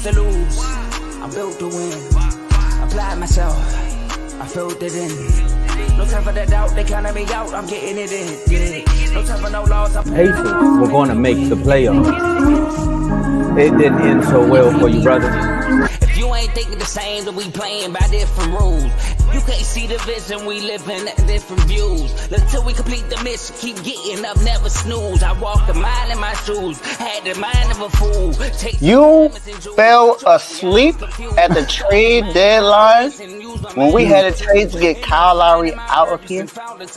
to lose. I'm built to win. Applied myself. I filled it in. No time for the doubt. They counted me out. I'm getting it in. Yeah. No time for no loss. Pacers were going to make the playoffs. It didn't end so well for you, brother. If you ain't thinking the same, then we playing by different rules. You can't see the vision, we living at different views. Until we complete the mission, keep getting up, never snooze. I walked a mile in my shoes, had the mind of a fool. You fell asleep at the trade deadline when we had a trade to get Kyle Lowry out of here. They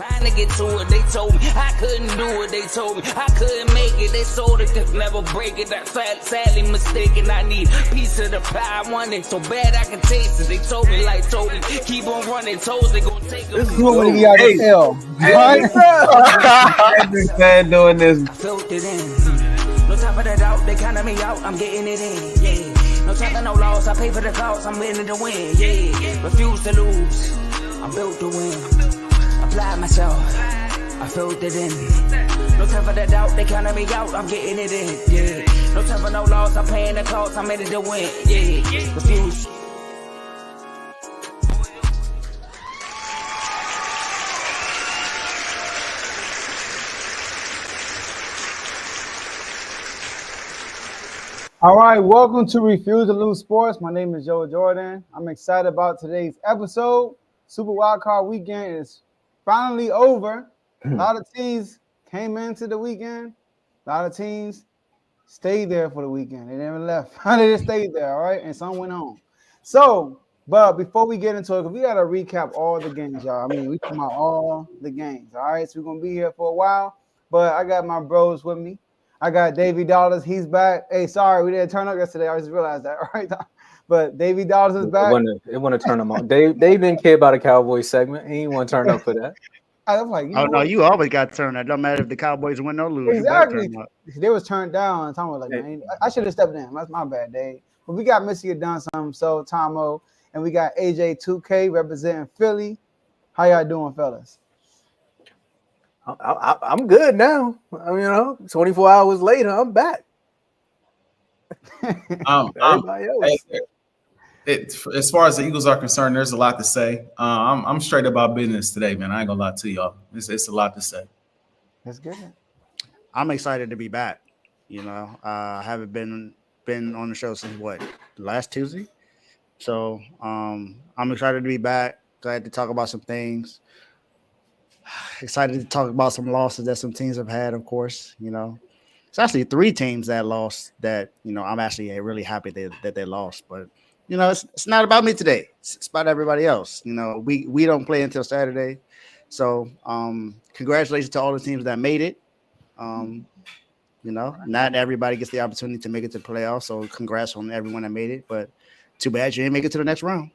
told me I couldn't do it. They told me I couldn't make it. They sold it, could never break it. That's sadly mistaken. I need a piece of the pie. I want it so bad I can taste it. They told me, keep on running toes. They gonna take this is what we got to tell. This man doing this. I felt it in. No time for that doubt. They counted me out. I'm getting it in. Yeah. No time for no loss. I pay for the cost. I'm winning to win. Yeah. Refuse to lose. I'm built to win. Apply myself. I felt it in. No time for that doubt. They counted me out. I'm getting it in. Yeah. No time for no loss. I'm paying the cost. I'm in it to win. Yeah. Refuse. All right, welcome to Refuse to Lose Sports. My name is Joe Jordan. I'm excited about today's episode. Super Wildcard Weekend is finally over. A lot of teams came into the weekend. A lot of teams stayed there for the weekend. They never left. They just stayed there, all right? And some went home. So, but before we get into it, we got to recap all the games, y'all. I mean, we talking about all the games, all right? So we're going to be here for a while. But I got my bros with me. I got Davey Dollars. He's back. Hey, sorry, we didn't turn up yesterday. I just realized that, all right? But Davey Dollars is back. It want to turn him on. Dave didn't care about a Cowboys segment. He didn't want to turn up for that. I was like, no, you always got turned. It don't matter if the Cowboys win or lose. Exactly. They was turned down. Tom was like, man, I should have stepped in. That's my bad, Dave. But we got Missy done something. So Tomo, and we got AJ 2K representing Philly. How y'all doing, fellas? I'm good now. I mean, 24 hours later, I'm back. As far as the Eagles are concerned, there's a lot to say. I'm straight about business today, man. I ain't gonna lie to y'all. It's a lot to say. That's good. I'm excited to be back. I haven't been on the show since last Tuesday. So I'm excited to be back. Glad to talk about some things. Excited to talk about some losses that some teams have had, of course. It's actually 3 teams that lost that, I'm actually really happy that they lost. But, it's not about me today. It's about everybody else. We don't play until Saturday. So congratulations to all the teams that made it. Not everybody gets the opportunity to make it to the playoffs. So congrats on everyone that made it. But too bad you didn't make it to the next round.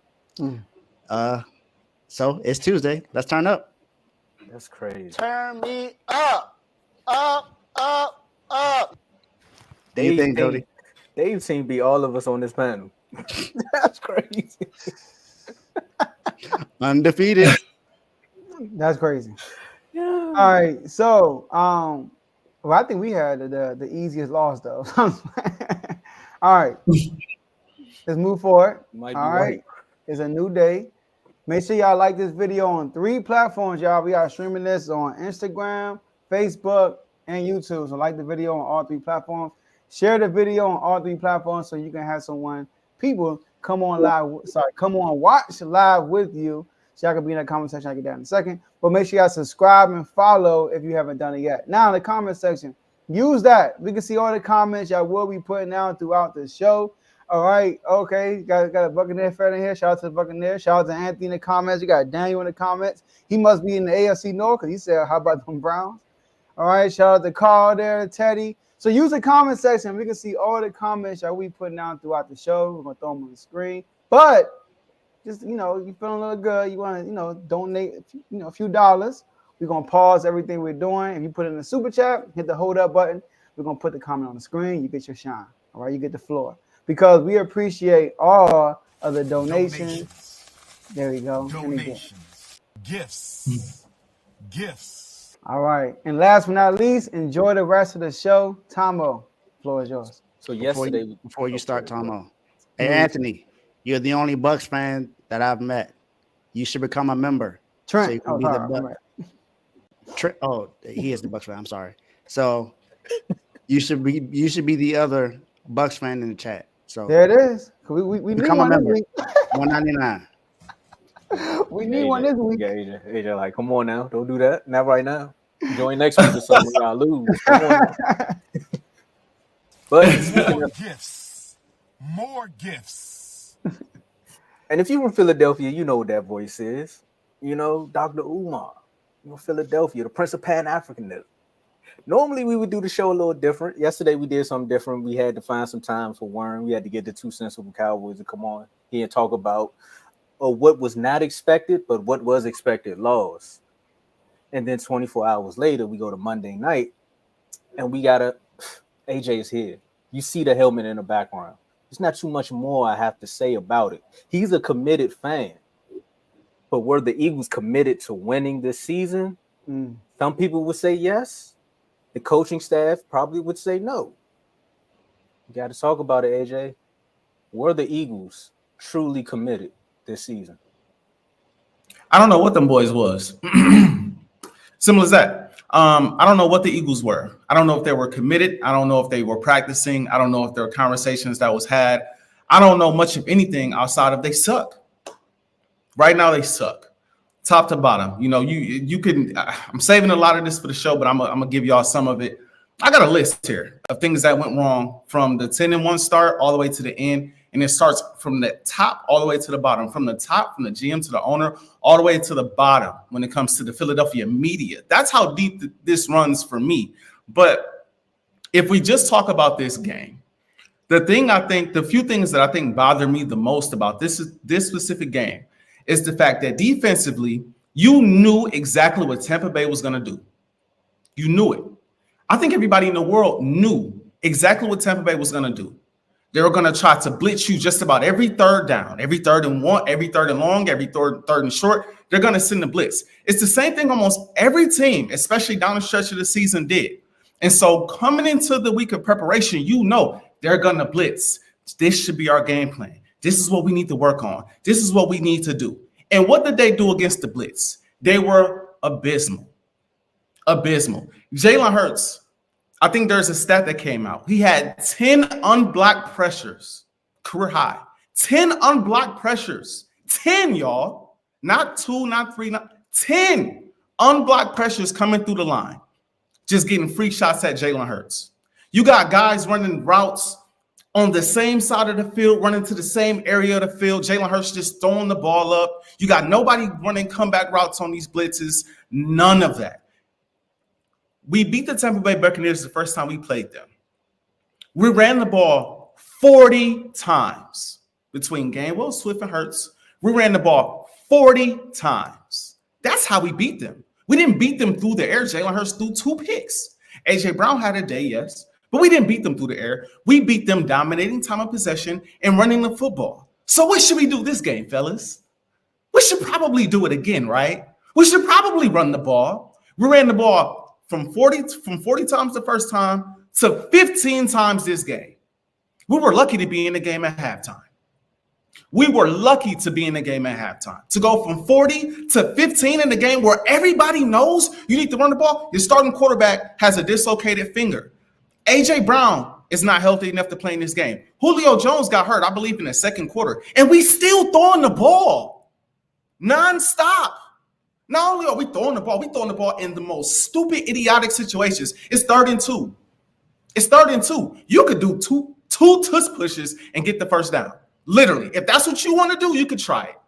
So it's Tuesday. Let's turn up. That's crazy. Turn me up. Dave, think, Cody? Dave seemed to be all of us on this panel. That's crazy. Undefeated. That's crazy. Yeah. All right. So, I think we had the easiest loss though. All right. Let's move forward. All right. It's a new day. Make sure y'all like this video on 3 platforms, y'all. We are streaming this on Instagram, Facebook, and YouTube. So like the video on all 3 platforms. Share the video on all 3 platforms so you can have people come on watch live with you. So y'all can be in the comment section. I'll get that in a second. But make sure y'all subscribe and follow if you haven't done it yet. Now in the comment section, use that. We can see all the comments y'all will be putting out throughout the show. All right, okay. Got a Buccaneer fan in here. Shout out to the Buccaneer. Shout out to Anthony in the comments. You got Daniel in the comments. He must be in the AFC North because he said, how about them Browns? All right, shout out to Carl there, Teddy. So use the comment section. We can see all the comments that we putting out throughout the show. We're going to throw them on the screen. But just, you feeling a little good. You want to, donate, a few dollars. We're going to pause everything we're doing. If you put it in the super chat, hit the hold up button. We're going to put the comment on the screen. You get your shine. All right, you get the floor. Because we appreciate all of the donations. There we go. Donations. Gifts. Gifts. All right. And last but not least, enjoy the rest of the show. Tomo, the floor is yours. So yesterday, before you start, Tomo, Hey, Anthony, you're the only Bucks fan that I've met. You should become a member. Trent. So you can be the Bucks. Oh, he is the Bucks fan. I'm sorry. So you should be the other Bucks fan in the chat. So there it is. We need become a one this member. week. $1.99. We need one this week. Yeah, AJ, like, come on now, don't do that. Not right now. Join next week or something. Y'all lose. Come on now. But more gifts. And if you're from Philadelphia, you know what that voice is. You know, Dr. Umar. You're from Philadelphia, the Prince of Pan-Africanism. Normally we would do the show a little different. Yesterday we did something different. We had to find some time for Warren. We had to get the 2 sensible Cowboys to come on here and talk about what was not expected, but what was expected loss. And then 24 hours later, we go to Monday night, and we got AJ is here. You see the helmet in the background. There's not too much more I have to say about it. He's a committed fan. But were the Eagles committed to winning this season? Some people would say yes. The coaching staff probably would say no. You got to talk about it, AJ. Were the Eagles truly committed this season? I don't know what them boys was. Simple as that. I don't know what the Eagles were. I don't know if they were committed. I don't know if they were practicing. I don't know if there were conversations that was had. I don't know much of anything outside of they suck. Right now they suck. Top to bottom. You know, you can. I'm saving a lot of this for the show, but I'm gonna give y'all some of it. I got a list here of things that went wrong from the 10-1 start all the way to the end. And it starts from the top all the way to the bottom, from the top, from the GM to the owner, all the way to the bottom when it comes to the Philadelphia media. That's how deep this runs for me. But if we just talk about this game, the few things that I think bother me the most about this specific game is the fact that defensively, you knew exactly what Tampa Bay was going to do. You knew it. I think everybody in the world knew exactly what Tampa Bay was going to do. They were going to try to blitz you just about every third down, every third and one, every third and long, every third and short. They're going to send the blitz. It's the same thing almost every team, especially down the stretch of the season, did. And so coming into the week of preparation, you know they're going to blitz. This should be our game plan. This is what we need to work on. This is what we need to do. And what did they do against the blitz? They were abysmal. Abysmal. Jalen Hurts, I think there's a stat that came out. He had 10 unblocked pressures, career high. 10 unblocked pressures. 10, y'all. Not 2, not 3, not 10 unblocked pressures coming through the line. Just getting free shots at Jalen Hurts. You got guys running routes on the same side of the field, running to the same area of the field. Jalen Hurts just throwing the ball up. You got nobody running comeback routes on these blitzes. None of that. We beat the Tampa Bay Buccaneers the first time we played them. We ran the ball 40 times between Gainwell, Swift, and Hurts. We ran the ball 40 times. That's how we beat them. We didn't beat them through the air. Jalen Hurts threw 2 picks. A.J. Brown had a day, yes, but we didn't beat them through the air. We beat them dominating time of possession and running the football. So what should we do this game, fellas? We should probably do it again, right? We should probably run the ball. We ran the ball from 40 times the first time to 15 times this game. We were lucky to be in the game at halftime. We were lucky to be in the game at halftime. To go from 40 to 15 in the game where everybody knows you need to run the ball. Your starting quarterback has a dislocated finger. A.J. Brown is not healthy enough to play in this game. Julio Jones got hurt, I believe, in the second quarter. And we still throwing the ball nonstop. Not only are we throwing the ball in the most stupid, idiotic situations. It's 3rd and 2. It's 3rd and 2. You could do two tush pushes and get the first down. Literally. If that's what you want to do, you could try it.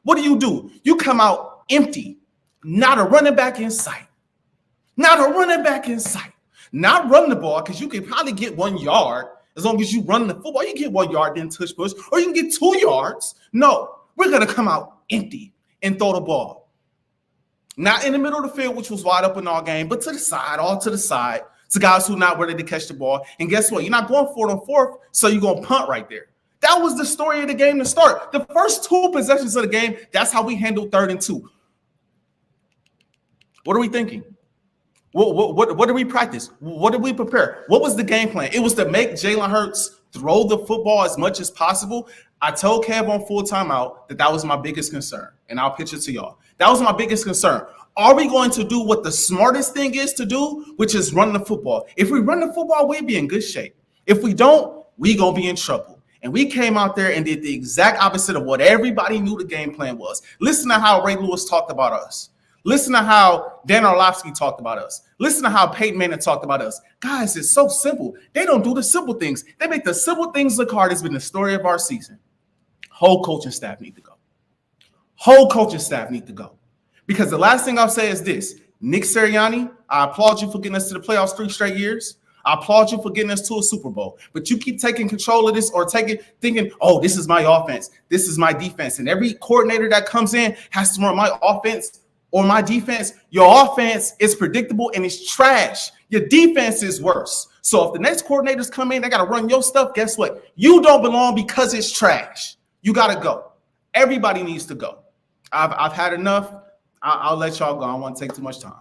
What do? You come out empty. Not a running back in sight. Not a running back in sight. Not run the ball, because you can probably get 1 yard. As long as you run the football, you get 1 yard, then tush push. Or you can get 2 yards. No, we're going to come out empty and throw the ball. Not in the middle of the field, which was wide open all game, but to the side, all to the side. To guys who are not ready to catch the ball. And guess what? You're not going 4th on 4th, so you're going to punt right there. That was the story of the game to start. The first 2 possessions of the game, that's how we handled 3rd and 2. What are we thinking? What did we practice? What did we prepare? What was the game plan? It was to make Jalen Hurts throw the football as much as possible. I told Kev on full timeout that was my biggest concern, and I'll pitch it to y'all. That was my biggest concern. Are we going to do what the smartest thing is to do, which is run the football? If we run the football, we'll be in good shape. If we don't, we going to be in trouble. And we came out there and did the exact opposite of what everybody knew the game plan was. Listen to how Ray Lewis talked about us. Listen to how Dan Orlovsky talked about us. Listen to how Peyton Manning talked about us. Guys, it's so simple. They don't do the simple things. They make the simple things look hard. It's been the story of our season. Whole coaching staff need to go. Whole coaching staff need to go. Because the last thing I'll say is this. Nick Sirianni, I applaud you for getting us to the playoffs 3 straight years. I applaud you for getting us to a Super Bowl. But you keep taking control of this or thinking, oh, this is my offense. This is my defense. And every coordinator that comes in has to run my offense or my defense. Your offense is predictable and it's trash. Your defense is worse. So if the next coordinators come in, they got to run your stuff. Guess what? You don't belong because it's trash. You got to go. Everybody needs to go. I've had enough. I'll let y'all go. I don't want to take too much time.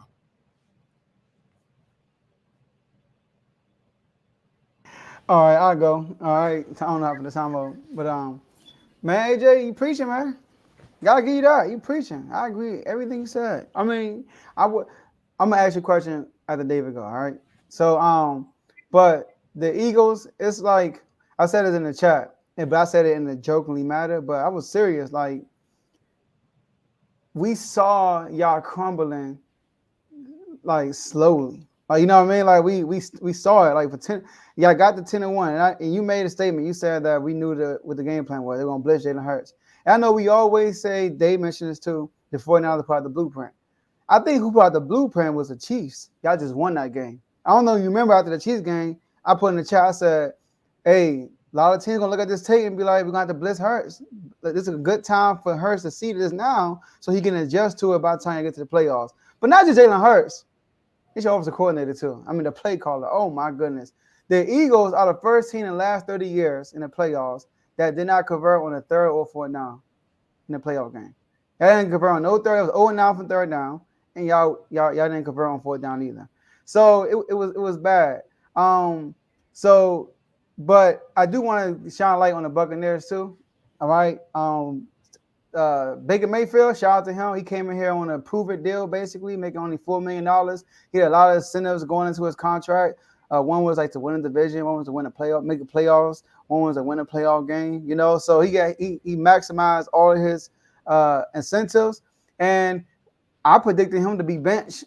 All right, I'll go. All right, I don't know for the time of, but man, AJ, you preaching, man. Gotta give you that. You preaching. I agree. Everything you said. I mean, I'm gonna ask you a question after David go. All right. So but the Eagles, it's like I said it in the chat, but I said it in a jokingly matter, but I was serious. Like we saw y'all crumbling, like slowly. Like, you know what I mean? Like we saw it like for 10. Y'all got the 10-1, and you made a statement. You said that we knew what the game plan was. They're gonna blitz Jalen Hurts. And I know we always say, Dave mentioned this too, the 49ers part of the blueprint. I think who brought the blueprint was the Chiefs. Y'all just won that game. I don't know if you remember after the Chiefs game, I put in the chat, I said, hey, a lot of teams gonna look at this tape and be like, we're gonna have to blitz Hurts. This is a good time for Hurts to see this now so he can adjust to it by the time you get to the playoffs. But not just Jalen Hurts. It's your offensive coordinator too. I mean, the play caller. Oh my goodness. The Eagles are the first team in the last 30 years in the playoffs that did not convert on a third or fourth down in the playoff game. Y'all didn't convert on no third. It was 0-9 from third down, and y'all didn't convert on fourth down either. So it was bad. But I do want to shine a light on the Buccaneers too. All right. Baker Mayfield, shout out to him. He came in here on a prove-it deal, basically, making only $4 million. He had a lot of incentives going into his contract. One was like to win a division, one was to win a playoff, make the playoffs, one was to win a playoff game, you know. So he maximized all of his incentives, and I predicted him to be benched,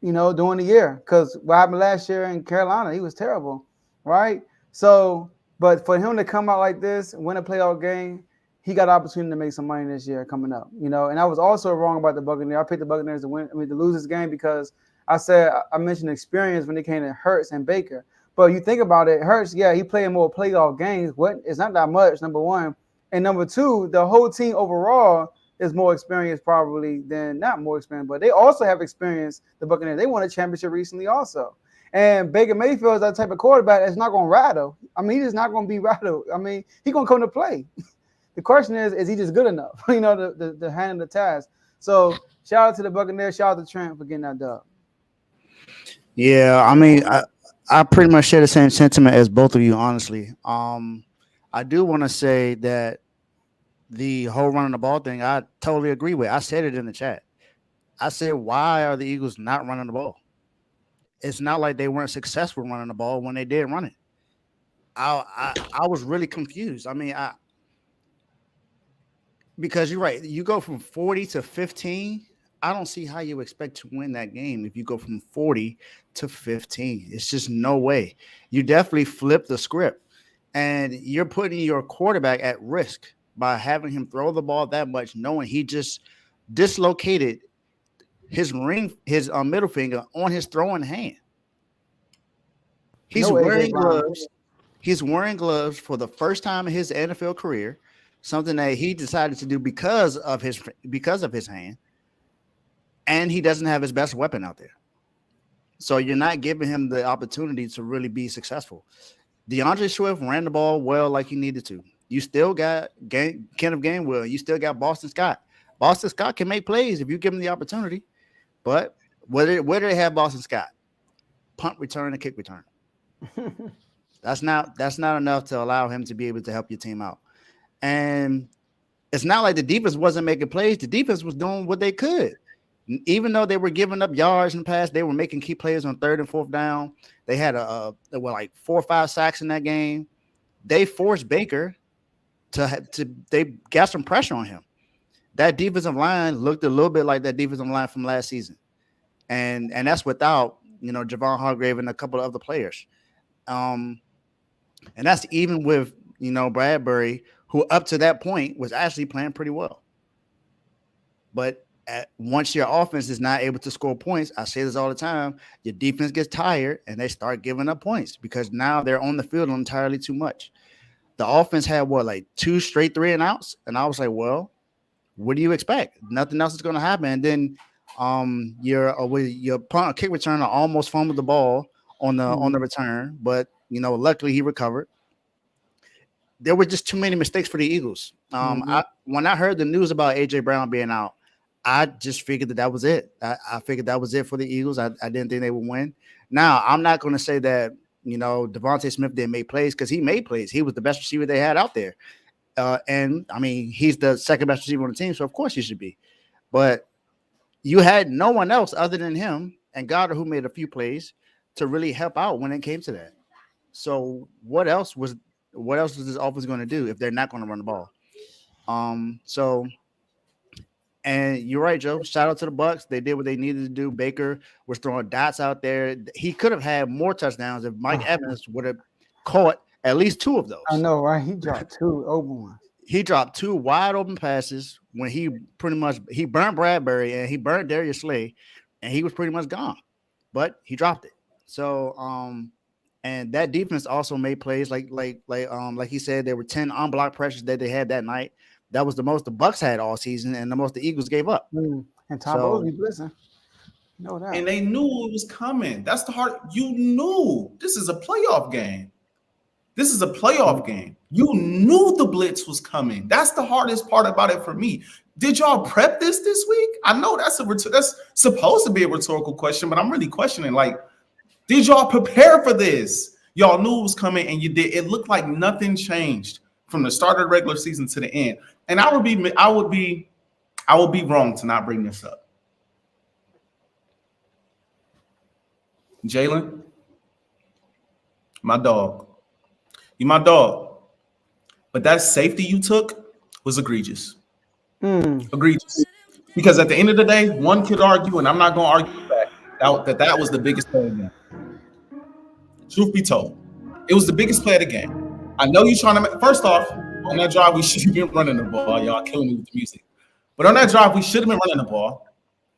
you know, during the year because what happened last year in Carolina, he was terrible, right? So, but for him to come out like this, win a playoff game, he got an opportunity to make some money this year coming up, you know. And I was also wrong about the Buccaneers. I picked the Buccaneers to lose this game because I mentioned experience when it came to Hurts and Baker. But you think about it, Hurts, yeah, he played more playoff games. It's not that much, number one. And number two, the whole team overall is more experienced probably than not more experienced, but they also have experience, the Buccaneers. They won a championship recently also. And Baker Mayfield is that type of quarterback that's not going to rattle. I mean, he's just not going to be rattled. I mean, he's going to come to play. The question is he just good enough, you know, to handle the task? So shout out to the Buccaneers. Shout out to Trent for getting that dub. Yeah, I mean, I pretty much share the same sentiment as both of you, honestly. I do want to say that the whole running the ball thing, I totally agree with. I said it in the chat. I said, why are the Eagles not running the ball? It's not like they weren't successful running the ball when they did run it. I was really confused. I mean, because you're right. You go from 40 to 15. I don't see how you expect to win that game if you go from 40 to 15. It's just no way. You definitely flip the script, and you're putting your quarterback at risk by having him throw the ball that much, knowing he just dislocated his middle finger on his throwing hand. He's wearing gloves. He's wearing gloves for the first time in his NFL career, something that he decided to do because of his hand. And he doesn't have his best weapon out there. So you're not giving him the opportunity to really be successful. DeAndre Swift ran the ball well like he needed to. You still got Kenneth Gainwell. You still got Boston Scott. Boston Scott can make plays if you give him the opportunity. But where do they have Boston Scott? Punt return and kick return. That's not enough to allow him to be able to help your team out. And it's not like the defense wasn't making plays. The defense was doing what they could. Even though they were giving up yards in the past, they were making key plays on 3rd and 4th down. They had like 4 or 5 sacks in that game. They forced Baker they got some pressure on him. That defensive line looked a little bit like that defensive line from last season. And that's without, Javon Hargrave and a couple of other players. And that's even with, Bradbury, who up to that point was actually playing pretty well. But once your offense is not able to score points, I say this all the time, your defense gets tired and they start giving up points because now they're on the field entirely too much. The offense had like 2 straight 3-and-outs, and I was like, well, what do you expect? Nothing else is going to happen. And then your punt kick returner almost fumbled the ball on the return, but luckily he recovered. There were just too many mistakes for the Eagles. When I heard the news about AJ Brown being out, I just figured that was it. I figured that was it for the Eagles. I didn't think they would win. Now, I'm not going to say that, Devontae Smith didn't make plays because he made plays. He was the best receiver they had out there. And, I mean, he's the second best receiver on the team, so of course he should be. But you had no one else other than him and Goddard, who made a few plays, to really help out when it came to that. So what else was this offense going to do if they're not going to run the ball? And you're right, Joe. Shout out to the Bucs. They did what they needed to do. Baker was throwing dots out there. He could have had more touchdowns if Mike Evans would have caught at least 2 of those. I know, right? He dropped 2 open ones. He dropped 2 wide open passes when he burnt Bradbury and he burnt Darius Slay, and he was pretty much gone. But he dropped it. So and that defense also made plays like he said, there were 10 unblocked pressures that they had that night. That was the most the Bucs had all season, and the most the Eagles gave up. And Tom Bowles, listen, no doubt. And they knew it was coming. That's the hard. You knew this is a playoff game. This is a playoff game. You knew the blitz was coming. That's the hardest part about it for me. Did y'all prep this week? I know that's supposed to be a rhetorical question, but I'm really questioning. Like, did y'all prepare for this? Y'all knew it was coming, and you did. It looked like nothing changed from the start of the regular season to the end. And I would be wrong to not bring this up. Jalen, my dog. You my dog. But that safety you took was egregious. Egregious. Because at the end of the day, one could argue, and I'm not going to argue back, that was the biggest play of the game. Truth be told, it was the biggest play of the game. I know you're trying to make, first off, on that drive, we should have been running the ball. Y'all killing me with the music. But on that drive, we should have been running the ball.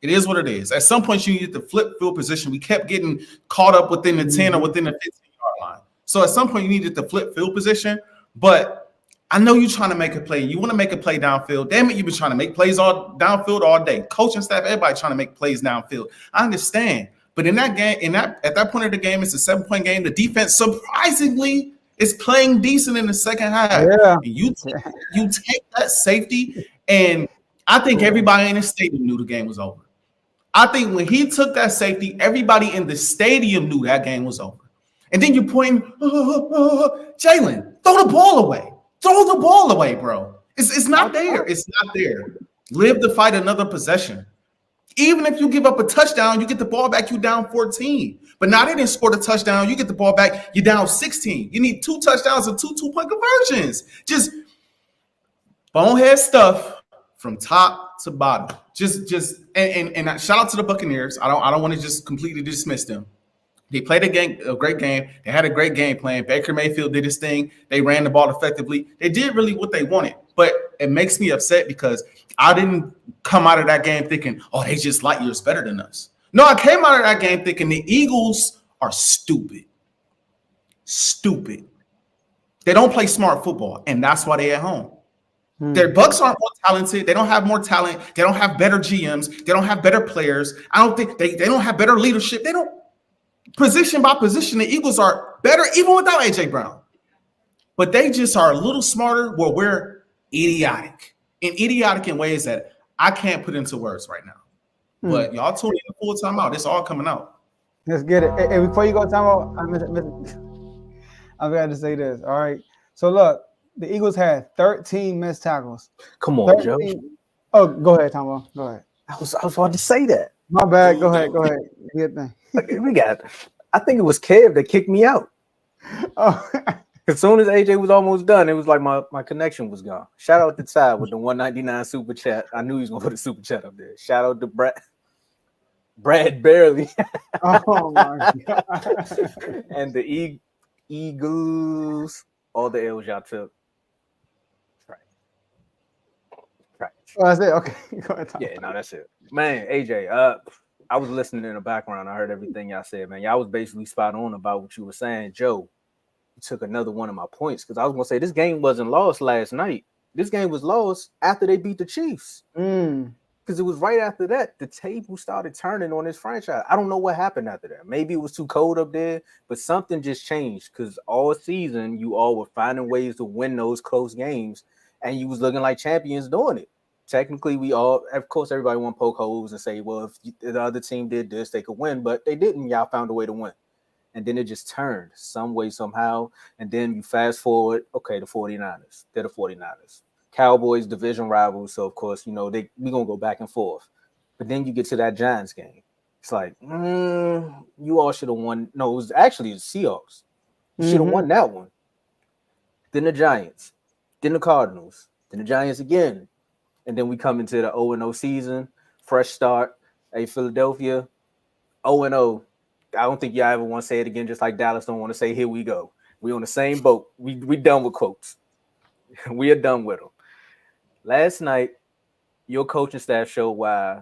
It is what it is. At some point, you need to flip field position. We kept getting caught up within the 10 or within the 15-yard line. So at some point, you needed to flip field position. But I know you're trying to make a play. You want to make a play downfield. Damn it, you've been trying to make plays all downfield all day. Coaching staff, everybody trying to make plays downfield. I understand. But in that game, at that point of the game, it's a 7-point game. The defense surprisingly is playing decent in the second half. Yeah. And you take that safety, and I think everybody in the stadium knew the game was over. I think when he took that safety, everybody in the stadium knew that game was over. And then you point, Jalen, throw the ball away. Throw the ball away, bro. It's not there. It's not there. Live to fight another possession. Even if you give up a touchdown, you get the ball back, you down 14. But now they didn't score the touchdown. You get the ball back, you're down 16. You need 2 touchdowns and 2 2-point conversions. Just bonehead stuff from top to bottom. And shout out to the Buccaneers. I don't want to just completely dismiss them. They played a great game. They had a great game plan. Baker Mayfield did his thing. They ran the ball effectively. They did really what they wanted. But it makes me upset because I didn't come out of that game thinking, oh, they just light years better than us. No, I came out of that game thinking the Eagles are stupid. Stupid. They don't play smart football, and that's why they're at home. Their Bucs aren't more talented. They don't have more talent. They don't have better GMs. They don't have better players. I don't think they don't have better leadership. They don't. Position by position, the Eagles are better even without AJ Brown. But they just are a little smarter where we're idiotic in ways that I can't put into words right now. But y'all tune in full time out. It's all coming out. Let's get it. Hey, before you go, time out, I'm glad to say this. All right. So look, the Eagles had 13 missed tackles. Come on, 13. Joe. Oh, go ahead, Tomo. Go ahead. I was about to say that. My bad. Go ahead. Go ahead. Good thing. Okay, I think it was Kev that kicked me out. Oh. As soon as AJ was almost done, it was like my connection was gone. Shout out to Ty with the 199 super chat. I knew he was gonna put a super chat up there. Shout out to Brad Barely. Oh my God. And the Eagles, all the L's y'all took. Right. Oh, that's it. Okay. Go ahead, Tomo. Yeah, no, that's it. Man, AJ, I was listening in the background. I heard everything y'all said, man. Y'all was basically spot on about what you were saying. Joe, you took another one of my points because I was gonna say this game wasn't lost last night. This game was lost after they beat the Chiefs. Because it was right after that the table started turning on this franchise. I don't know what happened after that. Maybe it was too cold up there, but something just changed because all season you all were finding ways to win those close games, and you was looking like champions doing it. Technically, we all, of course, everybody want to poke holes and say, well, if the other team did this, they could win, but they didn't. Y'all found a way to win. And then it just turned some way, somehow. And then you fast forward, okay, the 49ers. They're the 49ers. Cowboys, division rivals. So, of course, we're going to go back and forth. But then you get to that Giants game. It's like, you all should have won. No, it was actually the Seahawks. You should have won that one. Then the Giants. Then the Cardinals. Then the Giants again. And then we come into the 0-0 season. Fresh start. Hey, Philadelphia, 0-0. I don't think y'all ever want to say it again, just like Dallas don't want to say, here we go. We on the same boat. We done with quotes. We are done with them. Last night, your coaching staff showed why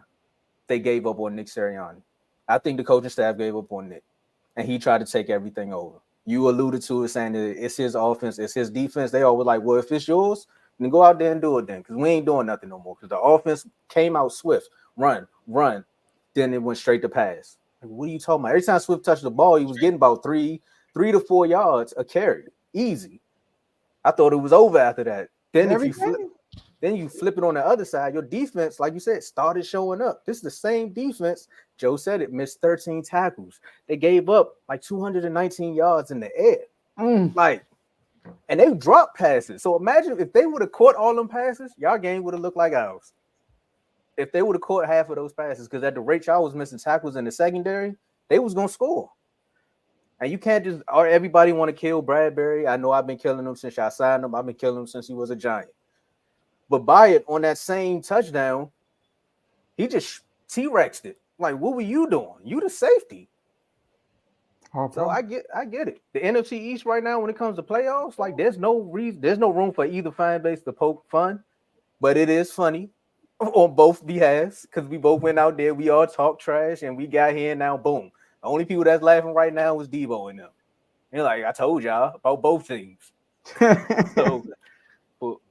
they gave up on Nick Sirianni. I think the coaching staff gave up on Nick, and he tried to take everything over. You alluded to it, saying that it's his offense, it's his defense. They all were like, well, if it's yours, then go out there and do it then, because we ain't doing nothing no more. Because the offense came out swift, run. Then it went straight to pass. Like, what are you talking about? Every time Swift touched the ball, he was getting about 3 to 4 yards a carry. Easy. I thought it was over after that. Then you flip it on the other side. Your defense, like you said, started showing up. This is the same defense. Joe said it, missed 13 tackles. They gave up like 219 yards in the air. And they dropped passes. So imagine if they would have caught all them passes, y'all game would have looked like ours. If they would have caught half of those passes, because at the rate y'all was missing tackles in the secondary, they was going to score. And you can't just, everybody want to kill Bradbury. I know I've been killing him since y'all signed him. I've been killing him since he was a Giant. But Byatt, on that same touchdown, he just T-Rexed it. Like, what were you doing? You the safety. So I get it. The NFC East right now, when it comes to playoffs, like there's no room for either fan base to poke fun, but it is funny on both behalves because we both went out there, we all talk trash, and we got here and now boom. The only people that's laughing right now is Debo and them. They're like, I told y'all about both teams. So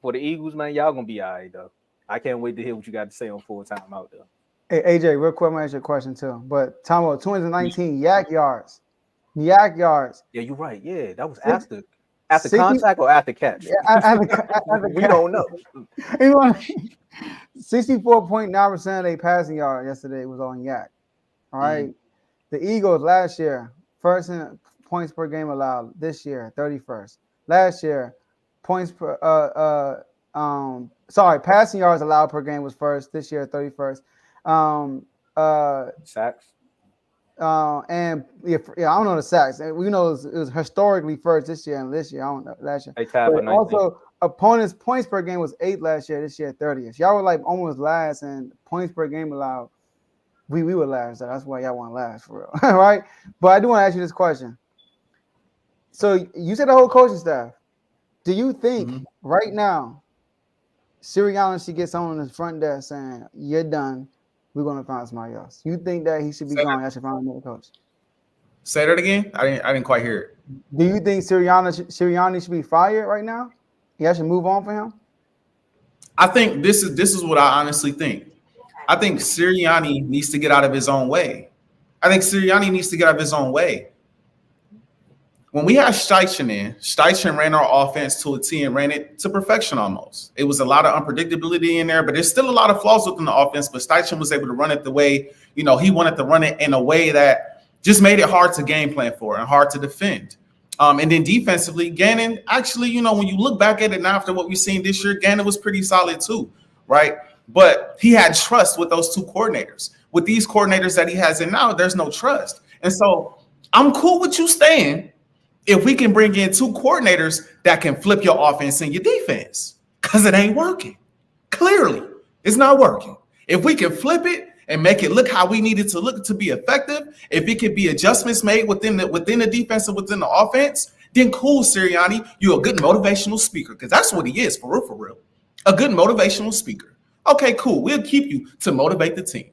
for the Eagles, man, y'all gonna be all right though. I can't wait to hear what you got to say on full time out there. Hey AJ, real quick, I'm gonna ask you a question too. But Tomo, 219 yak yards. Yeah, you're right. Yeah, that was after contact or after catch. We don't know. 64.9% of their passing yard yesterday was on yak. All right. The Eagles last year, first in points per game allowed. This year, 31st. Last year, passing yards allowed per game was first. This year, 31st. Sacks. I don't know the sacks. We know it was historically first this year and this year. I don't know last year. But also, opponents' points per game was 8 last year. This year, 30th. Y'all were like almost last, and points per game allowed. We were last. So that's why y'all want last for real, right? But I do want to ask you this question. So you said the whole coaching staff. Do you think right now, Sirianni should get someone in the front desk saying, "You're done. We're going to find somebody else"? You think that he should be gone? I should find another coach. Say that again. I didn't quite hear it. Do you think Sirianni should be fired right now? Yeah, should move on for him. I think this is what I honestly think. I think Sirianni needs to get out of his own way. When we had Steichen ran our offense to a T and ran it to perfection almost. It was a lot of unpredictability in there, but there's still a lot of flaws within the offense. But Steichen was able to run it the way, he wanted to run it in a way that just made it hard to game plan for and hard to defend. And then defensively, Gannon, actually, when you look back at it now after what we've seen this year, Gannon was pretty solid too, right? But he had trust with those two coordinators. With these coordinators that he has in now, there's no trust. And so I'm cool with you staying if we can bring in two coordinators that can flip your offense and your defense, because it ain't working. Clearly, it's not working. If we can flip it and make it look how we need it to look to be effective, if it can be adjustments made within the defense and within the offense, then cool, Sirianni, you're a good motivational speaker, because that's what he is, for real. A good motivational speaker. Okay, cool. We'll keep you to motivate the team,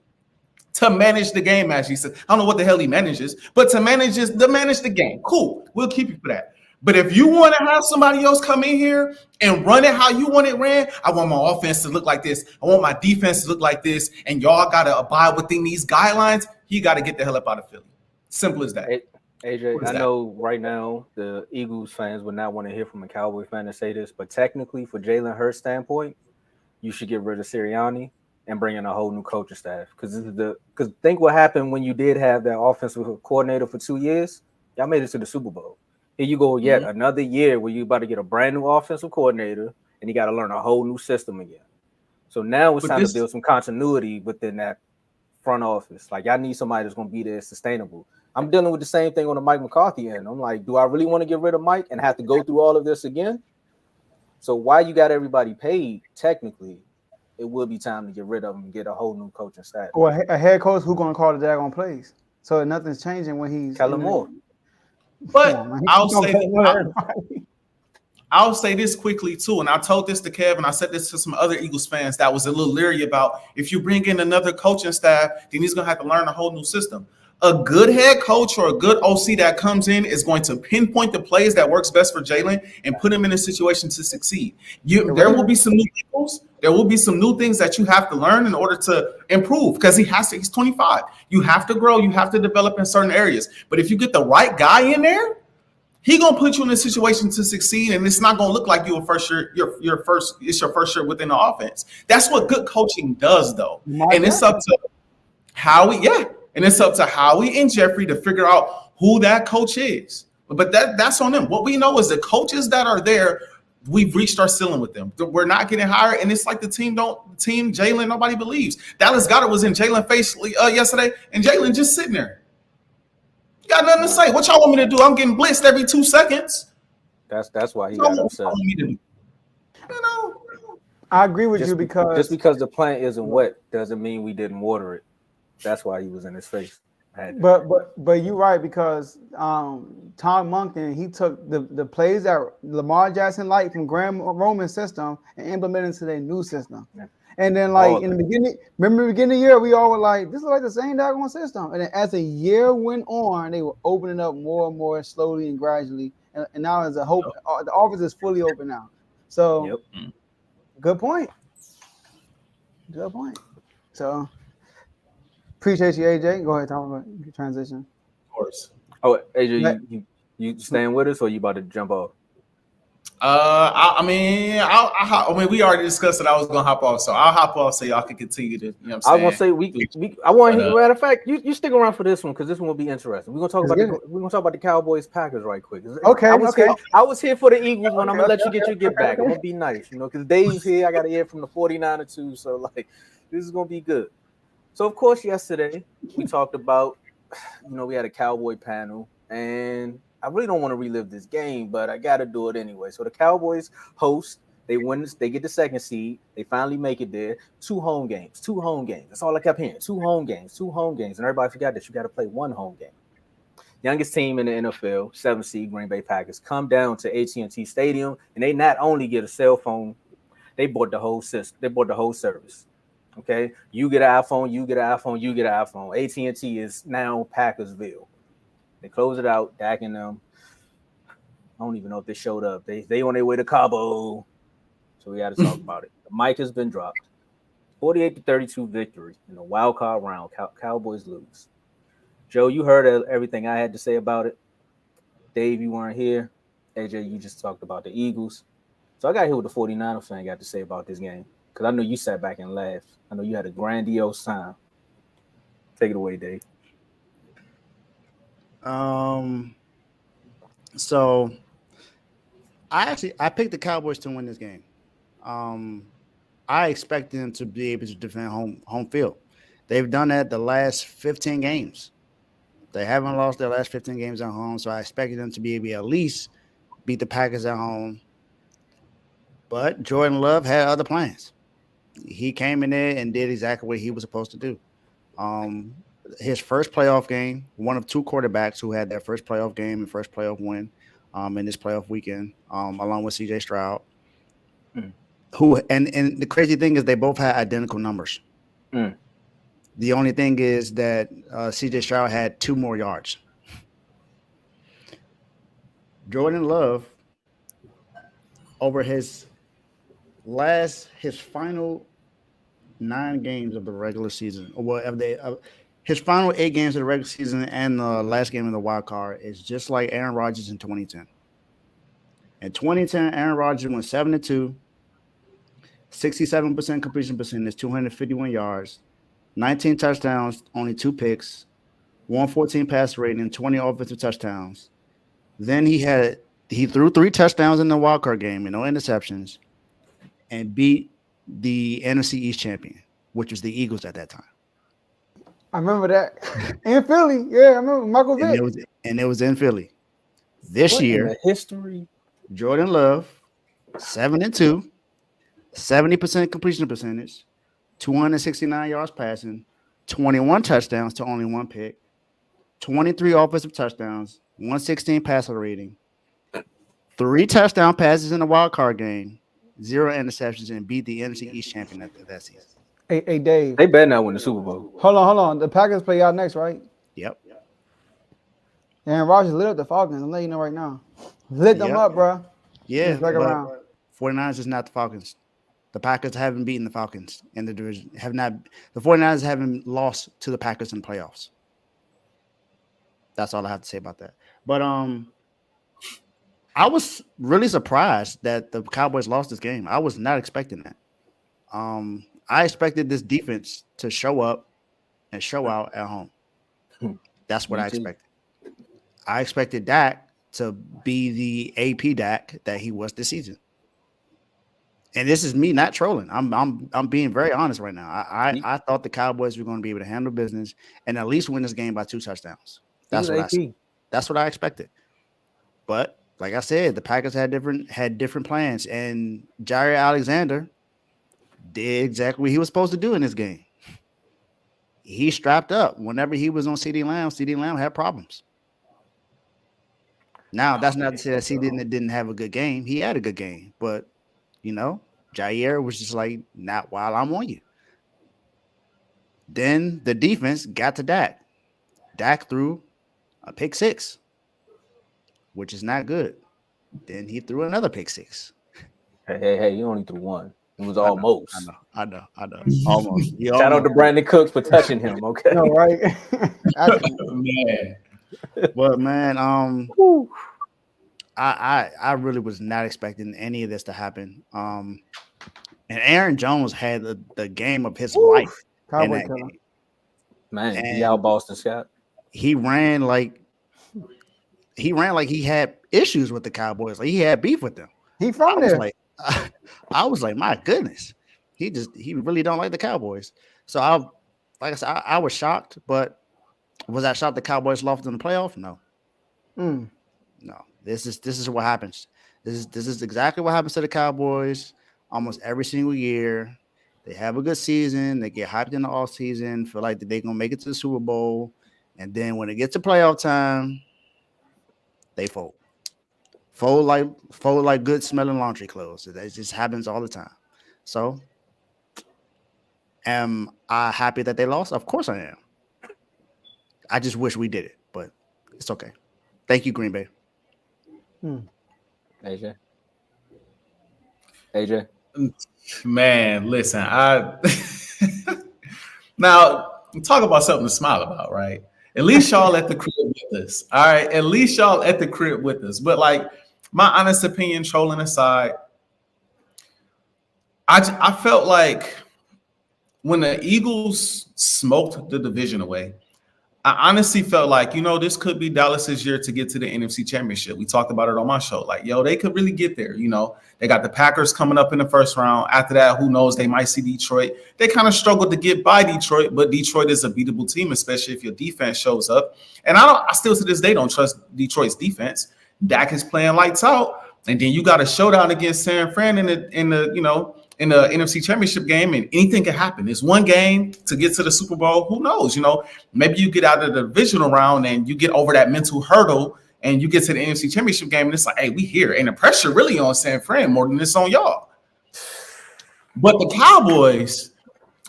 to manage the game, as he said. I don't know what the hell he manages, but to manage the game. Cool. We'll keep you for that. But if you want to have somebody else come in here and run it how you want it ran, I want my offense to look like this. I want my defense to look like this. And y'all got to abide within these guidelines. You got to get the hell up out of Philly. Simple as that. AJ, I know right now the Eagles fans would not want to hear from a Cowboy fan to say this, but technically, for Jalen Hurts' standpoint, you should get rid of Sirianni and bring in a whole new coaching staff. Because think what happened when you did have that offensive coordinator for 2 years. Y'all made it to the Super Bowl. Here you go yet another year where you about to get a brand new offensive coordinator and you got to learn a whole new system again. So now it's time to build some continuity within that front office. Like, I need somebody that's going to be there sustainable. I'm dealing with the same thing on the Mike McCarthy end. I'm like, do I really want to get rid of Mike and have to go through all of this again? So while you got everybody paid, technically, it will be time to get rid of him and get a whole new coaching staff. Or a head coach who's going to call the daggone plays. So nothing's changing when he's Kellen Moore. But I'll say this quickly too, and I told this to Kev, and I said this to some other Eagles fans that was a little leery about, if you bring in another coaching staff, then he's going to have to learn a whole new system. A good head coach or a good OC that comes in is going to pinpoint the plays that works best for Jalen and put him in a situation to succeed. There will be some new things. There will be some new things that you have to learn in order to improve, because he's 25. You have to grow. You have to develop in certain areas. But if you get the right guy in there, he's gonna put you in a situation to succeed, and it's not gonna look like it's your first year within the offense. That's what good coaching does, though. It's up to Howie and Jeffrey to figure out who that coach is. But that's on them. What we know is the coaches that are there, we've reached our ceiling with them. We're not getting higher, and it's like the team Jalen, nobody believes. Dallas Goedert was in Jalen face yesterday, and Jalen just sitting there. Got nothing to say. What y'all want me to do? I'm getting blitzed every 2 seconds. That's why he got upset. I agree with you, because just because the plant isn't wet doesn't mean we didn't water it. That's why he was in his face. But you're right, because Tom Monken, he took the plays that Lamar Jackson liked from Graham Roman's system and implemented into their new system. Yeah. And then, like, in the beginning, remember the beginning of the year, we all were like, this is like the same daggone system. And then as the year went on, they were opening up more and more slowly and gradually. And now as a hope, the office is fully open now. So good point. Good point. So appreciate you, AJ. Go ahead, talk about your transition. Of course. Oh, AJ, you staying with us, or you about to jump off? I mean, we already discussed that I was gonna hop off, so I'll hop off so y'all can continue to. You know what I'm saying? I was gonna say I want to. Matter of fact, you stick around for this one, because this one will be interesting. We're gonna talk about the Cowboys Packers right quick. Okay. I was here for the Eagles one. I'm gonna let you get your get back. I'm gonna be nice, because Dave's here. I got to hear from the 49er too, so like this is gonna be good. So of course, yesterday we talked about, we had a Cowboy panel, and I really don't want to relive this game, but I got to do it anyway. So the Cowboys host, they win, they get the second seed. They finally make it there. 2 home games. That's all I kept hearing. 2 home games. And everybody forgot that you got to play 1 home game. Youngest team in the NFL, 7 seed Green Bay Packers, come down to AT&T Stadium, and they not only get a cell phone, they bought the whole system. They bought the whole service. Okay, you get an iPhone, you get an iPhone. AT&T is now Packersville. They close it out, Dak and them. I don't even know if they showed up. They on their way to Cabo. So we got to talk about it. The mic has been dropped. 48-32 victory in the wild card round. Cowboys lose. Joe, you heard everything I had to say about it. Dave, you weren't here. AJ, you just talked about the Eagles. So I got to hear what the 49er fan got to say about this game, because I know you sat back and laughed. I know you had a grandiose time. Take it away, Dave. So I picked the Cowboys to win this game. I expect them to be able to defend home field. They've done that the last 15 games. They haven't lost their last 15 games at home, so I expected them to be able to at least beat the Packers at home. But Jordan Love had other plans. He came in there and did exactly what he was supposed to do. His first playoff game, one of two quarterbacks who had their first playoff game and first playoff win in this playoff weekend, along with CJ Stroud. Who and the crazy thing is they both had identical numbers. The only thing is that CJ Stroud had 2 more yards. Jordan Love, over his final 9 games of the regular season, or whatever his final 8 games of the regular season and the last game of the wild card is just like Aaron Rodgers in 2010. In 2010, Aaron Rodgers went 7-2, 67% completion percentage, 251 yards, 19 touchdowns, only 2 picks, 114 pass rating, and 20 offensive touchdowns. Then he threw 3 touchdowns in the wild card game and no interceptions, and beat the NFC East champion, which was the Eagles at that time. I remember that in Philly. Yeah, I remember Michael Vick. And it was in Philly. This year, in the history, Jordan Love, 7-2, 70% completion percentage, 269 yards passing, 21 touchdowns to only 1 pick, 23 offensive touchdowns, 116 passer rating, 3 touchdown passes in the wild card game, 0 interceptions, and beat the NFC East champion that season. Hey, Dave. They better not win the Super Bowl. Hold on. The Packers play y'all next, right? Yep. Aaron Rodgers lit up the Falcons. I'm letting you know right now. Lit them up, bro. Yeah, back around. 49ers is not the Falcons. The Packers haven't beaten the Falcons in the division. The 49ers haven't lost to the Packers in playoffs. That's all I have to say about that. But I was really surprised that the Cowboys lost this game. I was not expecting that. I expected this defense to show up and show out at home. That's what I expected. I expected Dak to be the AP Dak that he was this season. And this is me not trolling. I'm being very honest right now. I thought the Cowboys were going to be able to handle business and at least win this game by 2 touchdowns. That's what I expected. But like I said, the Packers had different plans, and Jair Alexander did exactly what he was supposed to do in this game. He strapped up. Whenever he was on CeeDee Lamb had problems. Now, that's not to say that CeeDee didn't have a good game. He had a good game, but Jair was just like, not while I'm on you. Then the defense got to Dak. Dak threw a pick 6, which is not good. Then he threw another pick 6. Hey, you only threw 1. It was almost. I know. Almost. Shout out to Brandon Cooks for touching him, okay? No, right? Man. But man, I really was not expecting any of this to happen. And Aaron Jones had the game of his life in that game. Man, he out Boston Scott. He ran like he had issues with the Cowboys. Like he had beef with them. He from there. I was like, my goodness, he really don't like the Cowboys. So I was shocked, but was I shocked the Cowboys lost in the playoff? No. No. This is what happens. This is exactly what happens to the Cowboys almost every single year. They have a good season, they get hyped in the off season, feel like they're gonna make it to the Super Bowl, and then when it gets to playoff time, they fold. Fold like good smelling laundry clothes. That just happens all the time. So, am I happy that they lost? Of course I am. I just wish we did it, but it's okay. Thank you, Green Bay. AJ. Man, listen, now talk about something to smile about, right? At least y'all at the crib with us. All right. At least y'all at the crib with us. But like my honest opinion, trolling aside, I felt like when the Eagles smoked the division away, I honestly felt like, this could be Dallas's year to get to the NFC Championship. We talked about it on my show. Like, they could really get there. They got the Packers coming up in the first round. After that, who knows? They might see Detroit. They kind of struggled to get by Detroit, but Detroit is a beatable team, especially if your defense shows up. And I still to this day don't trust Detroit's defense. Dak is playing lights out, and then you got a showdown against San Fran in the NFC Championship game, and anything can happen. It's one game to get to the Super Bowl. Who knows? Maybe you get out of the divisional round and you get over that mental hurdle and you get to the NFC Championship game and it's like, hey, we here. And the pressure really on San Fran more than it's on y'all. But the Cowboys,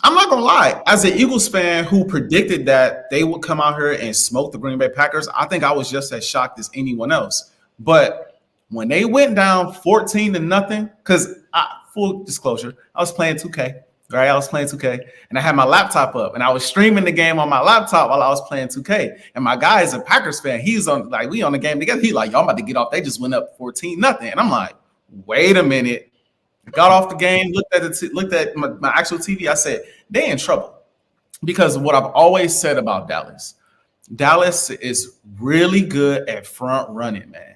I'm not going to lie, as an Eagles fan who predicted that they would come out here and smoke the Green Bay Packers, I think I was just as shocked as anyone else. But when they went down 14-0, because full disclosure, I was playing 2K, right? I was playing 2K, and I had my laptop up, and I was streaming the game on my laptop while I was playing 2K. And my guy is a Packers fan. He's on, like, we on the game together. He like, y'all about to get off. They just went up 14-0. And I'm like, wait a minute. Got off the game, looked at my actual TV. I said, they in trouble. Because of what I've always said about Dallas. Dallas is really good at front running, man.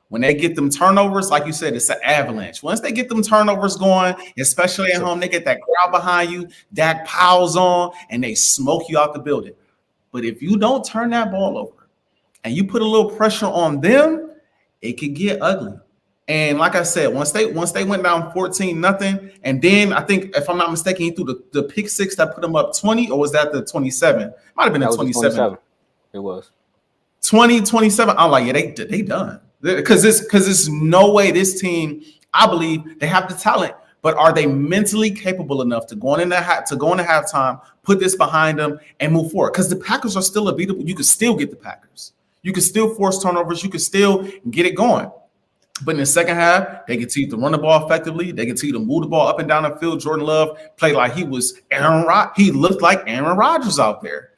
When they get them turnovers, like you said, it's an avalanche. Once they get them turnovers going, especially at home, they get that crowd behind you, Dak piles on, and they smoke you out the building. But if you don't turn that ball over and you put a little pressure on them, it could get ugly. And like I said, once they went down 14-0, and then I think, if I'm not mistaken, he threw the pick six that put them up 20, or was that the 27? Might have been the 27. It was 27. I'm like, yeah, they done. Because it's no way this team, I believe they have the talent, but are they mentally capable enough to go into halftime, put this behind them, and move forward? Because the Packers are still unbeatable. You can still get the Packers. You can still force turnovers. You can still get it going. But in the second half, they continue to run the ball effectively. They continue to move the ball up and down the field. Jordan Love played like he was Aaron Rodgers. He looked like Aaron Rodgers out there.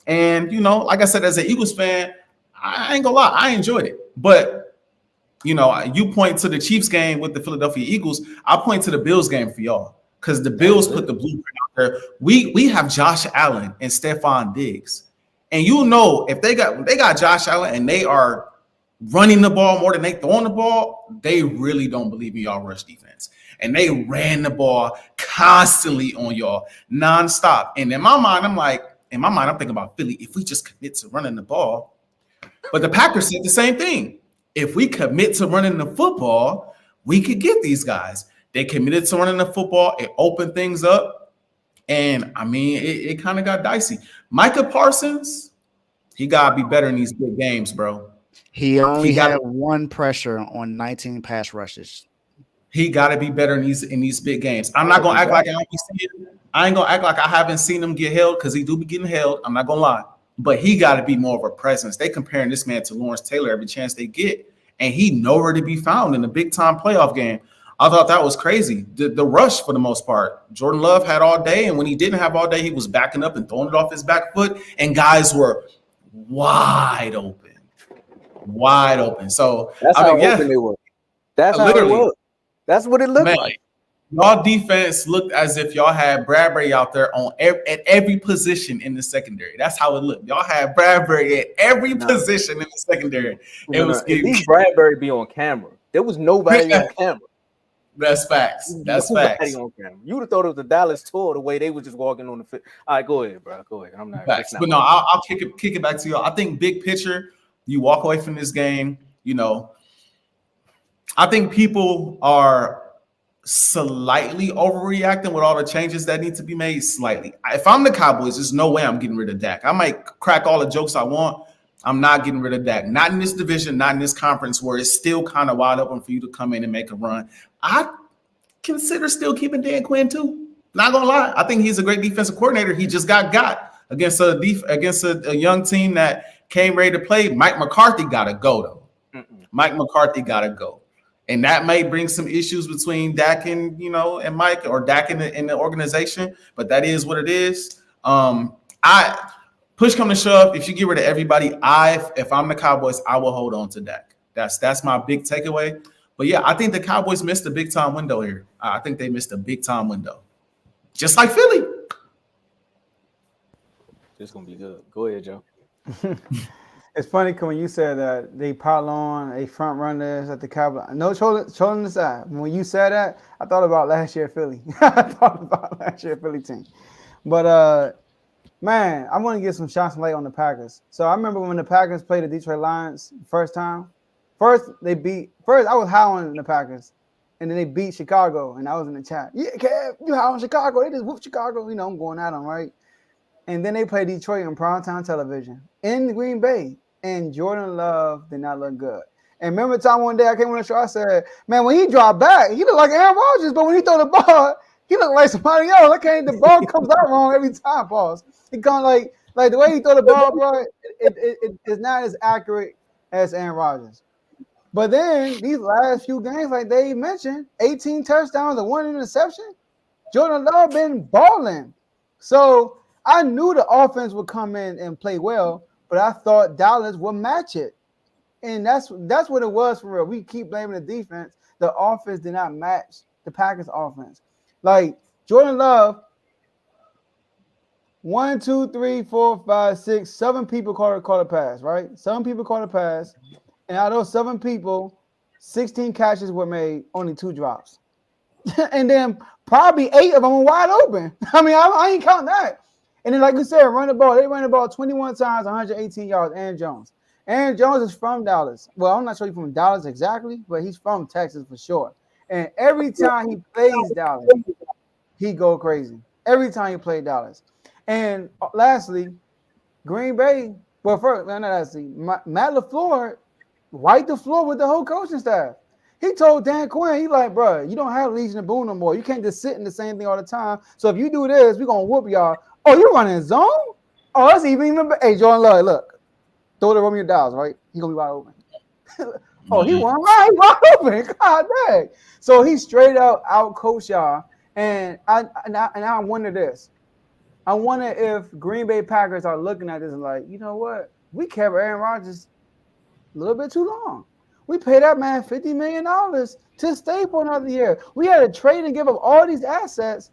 And, like I said, as an Eagles fan, I ain't gonna lie, I enjoyed it. But you point to the Chiefs game with the Philadelphia Eagles. I point to the Bills game for y'all because the Bills put the blueprint out there. We have Josh Allen and Stephon Diggs, and if they got Josh Allen and they are running the ball more than they throwing the ball, they really don't believe in y'all rush defense. And they ran the ball constantly on y'all nonstop. And in my mind, I'm thinking about Philly. If we just commit to running the ball, but the Packers said the same thing. If we commit to running the football, we could get these guys. They committed to running the football. It opened things up. And, it kind of got dicey. Micah Parsons, he got to be better in these big games, bro. He only had one pressure on 19 pass rushes. He got to be better in these big games. I'm not going to act like I don't see it. I ain't going to act like I haven't seen him get held because he do be getting held. I'm not going to lie. But he got to be more of a presence. They comparing this man to Lawrence Taylor every chance they get, and he nowhere to be found in the big-time playoff game. I thought that was crazy. The rush, for the most part, Jordan Love had all day, and when he didn't have all day, he was backing up and throwing it off his back foot, and guys were wide open. So that's how open it was. That's how it was. That's what it looked like. Y'all defense looked as if y'all had Bradbury out there at every position in the secondary. That's how it looked. Y'all had Bradbury at every position in the secondary. At least Bradbury be on camera. There was nobody on camera. That's facts. That's facts. On camera. You would have thought it was the Dallas tour the way they were just walking on the field. All right, go ahead, bro. Go ahead. I'm not. Facts. But no, I'll kick it back to y'all. I think big picture, you walk away from this game. I think people are slightly overreacting with all the changes that need to be made. Slightly. If I'm the Cowboys, there's no way I'm getting rid of Dak. I might crack all the jokes I want. I'm not getting rid of Dak. Not in this division, not in this conference where it's still kind of wide open for you to come in and make a run. I consider still keeping Dan Quinn too. Not gonna lie. I think he's a great defensive coordinator. He just got against a young team that came ready to play. Mike McCarthy gotta go though. Mike McCarthy gotta go. And that may bring some issues between Dak and and Mike, or Dak in the organization, but that is what it is. I push come to shove, if you get rid of everybody, if I'm the Cowboys, I will hold on to Dak. That's my big takeaway. But yeah, I think the Cowboys missed a big time window here. I think they missed a big time window, just like Philly. It's gonna be good. Go ahead, Joe. It's funny when you said that they pile on a front runners at the Cowboys. No trolling aside. When you said that, I thought about last year Philly. I thought about last year Philly team. But man, I want to get some shots light on the Packers. So I remember when the Packers played the Detroit Lions first time. First I was howling the Packers. And then they beat Chicago. And I was in the chat. Yeah, Kev, you howling Chicago. They just whooped Chicago. You know, I'm going at them, right? And then they played Detroit on primetime television in Green Bay. And Jordan Love did not look good. And remember time one day I came on the show, I said, man, when he dropped back, he looked like Aaron Rodgers, but when he throw the ball, he looked like somebody else. I can't, the ball comes out wrong every time, pause. It comes like the way he throw the ball, bro, it is not as accurate as Aaron Rodgers. But then these last few games, like Dave mentioned, 18 touchdowns and 1 interception, Jordan Love been balling. So I knew the offense would come in and play well, but I thought Dallas would match it. And that's what it was for real. We keep blaming the defense. The offense did not match the Packers offense. Like Jordan Love, 1, 2, 3, 4, 5, 6, 7 people caught a pass, right? 7 people caught a pass. And out of those 7 people, 16 catches were made, only 2 drops. And then probably 8 of them were wide open. I mean, I ain't counting that. And then, like you said, run the ball. They ran the ball 21 times, 118 yards. Aaron Jones. Aaron Jones is from Dallas. Well, I'm not sure he's from Dallas exactly, but he's from Texas for sure. And every time he plays Dallas, he go crazy. Every time he played Dallas. And lastly, Green Bay. Well, first, not lastly, Matt LaFleur wiped the floor with the whole coaching staff. He told Dan Quinn, he like, bro, you don't have Legion of Boom no more. You can't just sit in the same thing all the time. So if you do this, we're going to whoop y'all. Oh, you running zone? Oh, that's even better. Hey, Jordan Love, look. Throw the Romeo Dials, right? He's going to be wide open. Oh, he wide open. God dang. So he straight out coach y'all. And I wonder this. I wonder if Green Bay Packers are looking at this and like, you know what? We kept Aaron Rodgers a little bit too long. We paid that man $50 million to stay for another year. We had to trade and give up all these assets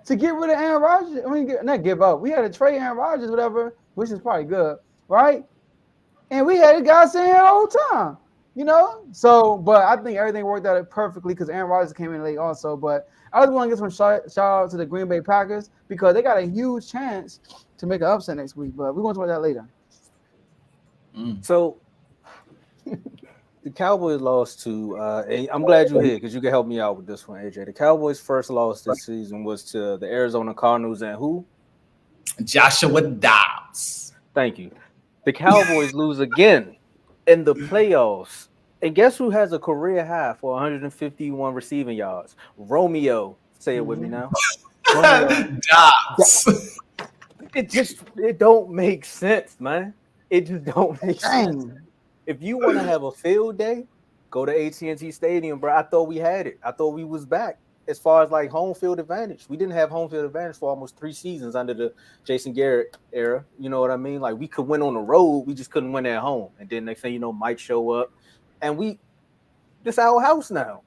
to get rid of Aaron Rodgers. I mean, not give up. We had to trade Aaron Rodgers, whatever, which is probably good, right? And we had a guy sitting here the whole time, you know? So, but I think everything worked out perfectly because Aaron Rodgers came in late also. But I just want to get some shout out to the Green Bay Packers because they got a huge chance to make an upset next week. But we're going to talk about that later. So the Cowboys lost to, and I'm glad you're here because you can help me out with this one, AJ. The Cowboys' first loss this season was to the Arizona Cardinals and who? Joshua Dobbs. Thank you. The Cowboys lose again in the playoffs. And guess who has a career high for 151 receiving yards? Romeo. Say it with me now. Dobbs. It don't make sense, man. It just don't make sense. If you want to have a field day, go to AT&T Stadium, bro. I thought we had it. I thought we was back as far as like home field advantage. We didn't have home field advantage for almost 3 seasons under the Jason Garrett era. You know what I mean? Like we could win on the road. We just couldn't win at home. And then next thing you know, Mike show up. And this our house now.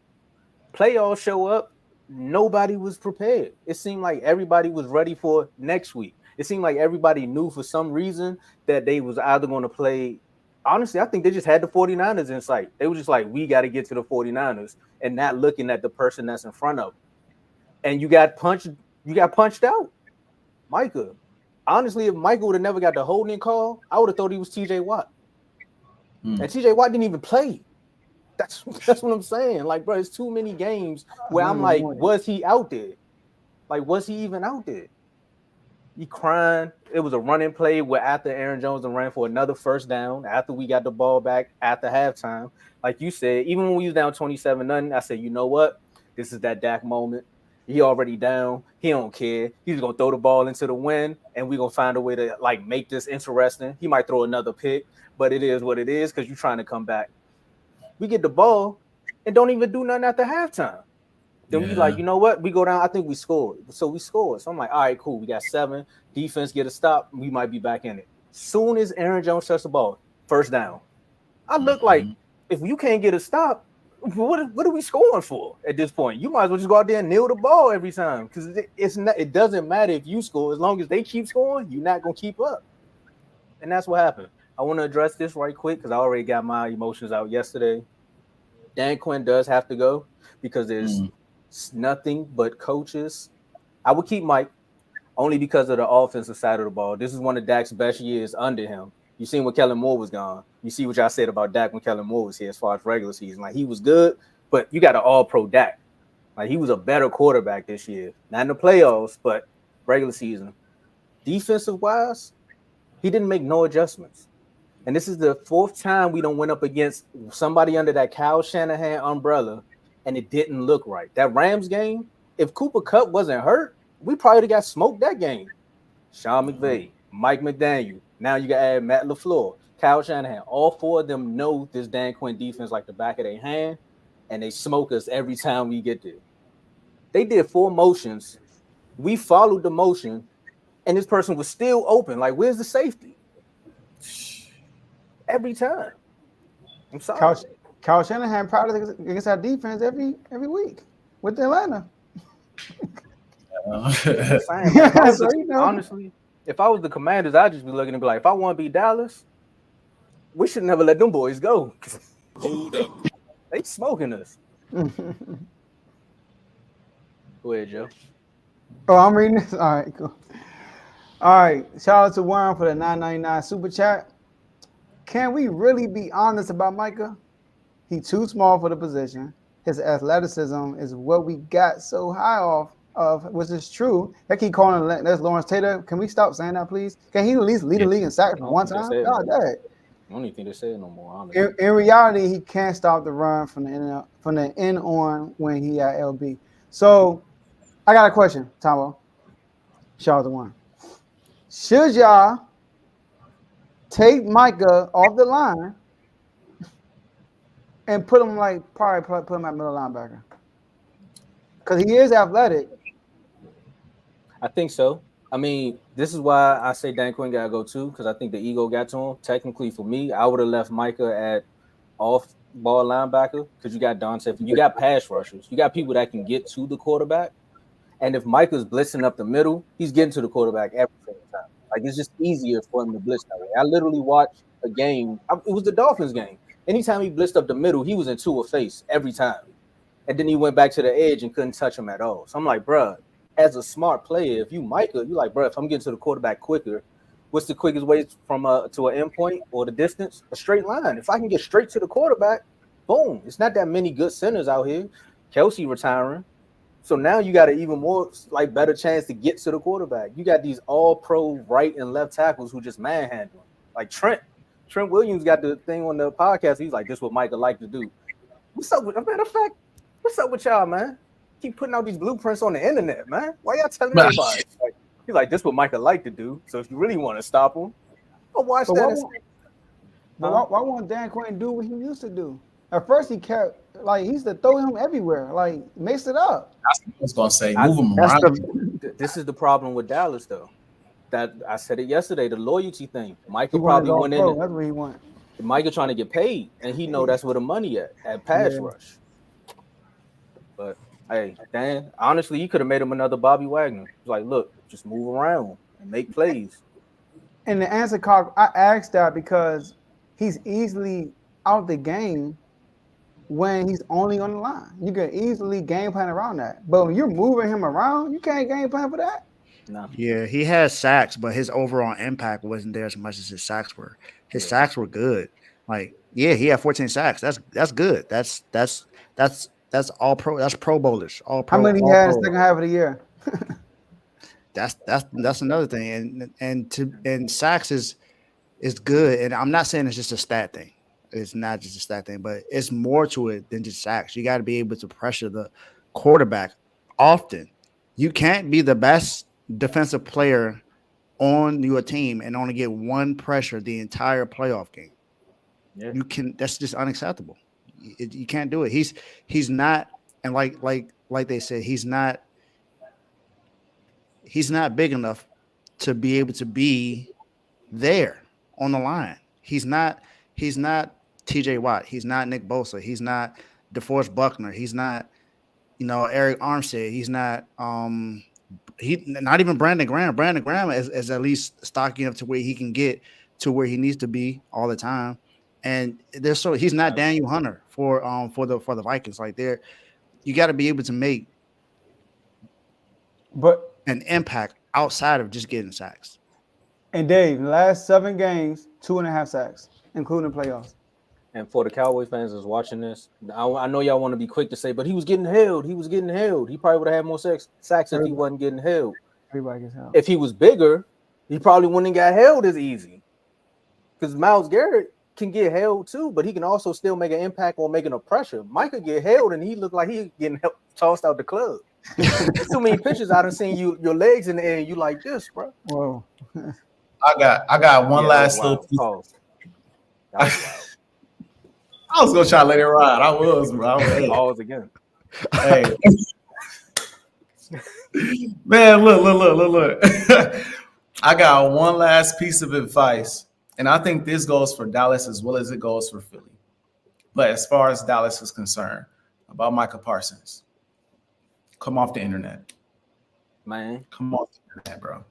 Playoffs show up. Nobody was prepared. It seemed like everybody was ready for next week. It seemed like everybody knew for some reason that they was either going to play. Honestly, I think they just had the 49ers in sight. They were just like, we got to get to the 49ers and not looking at the person that's in front of them. And you got punched out. Micah. Honestly, if Micah would have never got the holding call, I would have thought he was TJ Watt. And TJ Watt didn't even play. That's what I'm saying. Like, bro, it's too many games where I'm like, was he out there? Like, was he even out there? He crying. It was a running play where after Aaron Jones ran for another first down, after we got the ball back after halftime. Like you said, even when we was down 27-0, I said, you know what? This is that Dak moment. He already down. He don't care. He's going to throw the ball into the wind, and we're going to find a way to, like, make this interesting. He might throw another pick, but it is what it is because you're trying to come back. We get the ball and don't even do nothing after halftime. Then we like, you know what? We go down. I think we scored. So we scored. So I'm like, all right, cool. We got 7. Defense get a stop. We might be back in it. Soon as Aaron Jones touched the ball, first down. I look like if you can't get a stop, what are we scoring for at this point? You might as well just go out there and kneel the ball every time because it doesn't matter if you score. As long as they keep scoring, you're not going to keep up. And that's what happened. I want to address this right quick because I already got my emotions out yesterday. Dan Quinn does have to go because there's nothing but coaches. I would keep Mike only because of the offensive side of the ball. This is one of Dak's best years under him. You seen when Kellen Moore was gone. You see what y'all said about Dak when Kellen Moore was here as far as regular season. Like, he was good, but you got an all-pro Dak. Like, he was a better quarterback this year. Not in the playoffs, but regular season. Defensive-wise, he didn't make no adjustments. And this is the fourth time we don't went up against somebody under that Kyle Shanahan umbrella, and it didn't look right. That Rams game, if Cooper Kupp wasn't hurt, we probably would have got smoked that game. Sean McVay, Mike McDaniel. Now you got to add Matt LaFleur, Kyle Shanahan. All four of them know this Dan Quinn defense like the back of their hand, and they smoke us every time we get there. They did 4 motions. We followed the motion, and this person was still open. Like, where's the safety? Every time. I'm sorry. Kyle Shanahan practice against our defense every week with Atlanta. Honestly, if I was the Commanders, I'd just be looking and be like, if I want to be Dallas, we should never let them boys go. Hold up. They smoking us. Go ahead, Joe. Oh, I'm reading this? All right, cool. All right, shout out to Warren for the $9.99 super chat. Can we really be honest about Micah? He's too small for the position. His athleticism is what we got so high off of, which is true. They keep calling that's Lawrence Taylor. Can we stop saying that, please? Can he at least lead the league in sacks for one time? God, that. I don't even think they say it no more. Honestly. In reality, he can't stop the run from the end on when he at LB. So, I got a question, Tomo. Shout out to Warren. Should y'all take Micah off the line and put him probably put him at middle linebacker? Because he is athletic. I think so. I mean, this is why I say Dan Quinn gotta go too, because I think the ego got to him. Technically, for me, I would have left Micah at off-ball linebacker because you got Dante. You got pass rushers. You got people that can get to the quarterback. And if Micah's blitzing up the middle, he's getting to the quarterback every single time. Like, it's just easier for him to blitz that way. I literally watched a game. It was the Dolphins game. Anytime he blitzed up the middle, he was in two a face every time. And then he went back to the edge and couldn't touch him at all. So I'm like, bruh, as a smart player, if you Micah, you like, bruh, if I'm getting to the quarterback quicker, what's the quickest way from to an endpoint or the distance? A straight line. If I can get straight to the quarterback, boom. It's not that many good centers out here. Kelsey retiring. So now you got an even more better chance to get to the quarterback. You got these all-pro right and left tackles who just manhandle. Like Trent Williams got the thing on the podcast. He's like, this is what Micah like to do. What's up with, a matter of fact, what's up with y'all, man? Keep putting out these blueprints on the internet, man. Why y'all telling everybody? He's like, this is what Micah like to do. So if you really want to stop him, go watch that. Why won't Dan Quinn do what he used to do? At first, he kept he used to throw him everywhere, mix it up. That's what I was gonna say. Move him around. This is the problem with Dallas, though. That I said it yesterday. The loyalty thing. Micah probably went in. That's what he want. Micah trying to get paid, and he know that's where the money at pass rush. But hey, Dan, honestly, you could have made him another Bobby Wagner. He's like, look, just move around and make plays. And the answer, Cock, I asked that because he's easily out the game when he's only on the line. You can easily game plan around that. But when you're moving him around, you can't game plan for that. No. Yeah, he has sacks, but his overall impact wasn't there as much as his sacks were. His sacks were good. He had 14 sacks. That's good. That's all pro. That's Pro Bowlers. All pro. How many he had in the second half of the year? That's another thing. And sacks is good. And I'm not saying it's just a stat thing. It's not just a stat thing, but it's more to it than just sacks. You got to be able to pressure the quarterback often. You can't be the best defensive player on your team and only get one pressure the entire playoff game. Yeah. That's just unacceptable. You can't do it. He's not, and like they said, he's not big enough to be able to be there on the line. He's not TJ Watt. He's not Nick Bosa. He's not DeForest Buckner. He's not, Eric Armstead. He's not not even Brandon Graham. Brandon Graham is at least stocky enough to where he can get to where he needs to be all the time. And he's not Daniel Hunter for the Vikings. Like you got to be able to make an impact outside of just getting sacks. And Dave, last 7 games, 2.5 sacks, including playoffs. And for the Cowboys fans that's watching this, I know y'all want to be quick to say, but he was getting held. He was getting held. He probably would have had more sacks if he wasn't getting held. Everybody gets held. If he was bigger, he probably wouldn't have got held as easy. Because Myles Garrett can get held too, but he can also still make an impact on making a pressure. Mike could get held, and he looked like he getting tossed out the club. There's too many pictures I done seen your legs in the air, and you like this, bro. Whoa. I got one last little piece. Pause. I was gonna try to let it ride. I was, bro. Pause again. Hey. Man, look. I got one last piece of advice, and I think this goes for Dallas as well as it goes for Philly. But as far as Dallas is concerned, about Micah Parsons, come off the internet. Man. Come off the internet, bro.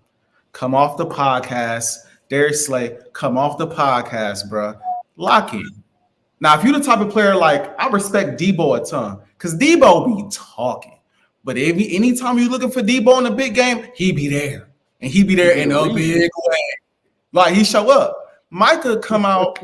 Come off the podcast. Darius Slay, come off the podcast, bro. Lock in. Now, if you're the type of player like, I respect Debo a ton, because Debo be talking. But anytime you're looking for Debo in the big game, he be there. And he be there in a big way. Like, he show up. Micah come out,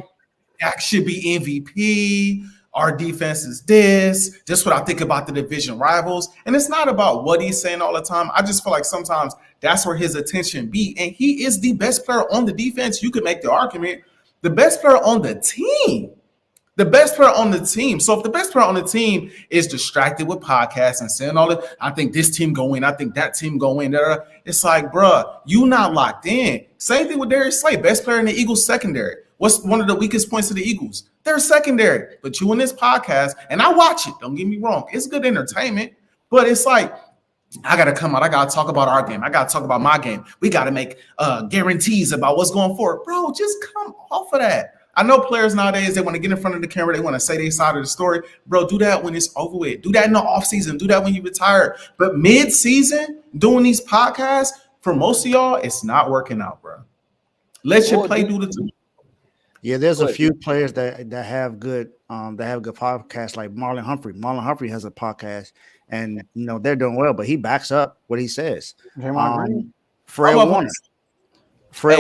that should be MVP. Our defense is this. Just what I think about the division rivals. And it's not about what he's saying all the time. I just feel like sometimes that's where his attention be. And he is the best player on the defense. You could make the argument. The best player on the team. The best player on the team. So if the best player on the team is distracted with podcasts and saying all that, I think this team go win, I think that team go win. It's like, bruh, you not locked in. Same thing with Darius Slay, best player in the Eagles secondary. What's one of the weakest points of the Eagles? They're secondary. But you in this podcast, and I watch it, don't get me wrong, it's good entertainment, but it's like, I got to come out. I got to talk about our game. I got to talk about my game. We got to make guarantees about what's going forward. Bro, just come off of that. I know players nowadays, they want to get in front of the camera. They want to say their side of the story. Bro, do that when it's over with. Do that in the offseason. Do that when you retire. But mid-season, doing these podcasts, for most of y'all, it's not working out, bro. Let your play do the two. Yeah, there's a few players that have good podcasts, like Marlon Humphrey. Marlon Humphrey has a podcast, and they're doing well, but he backs up what he says. Fred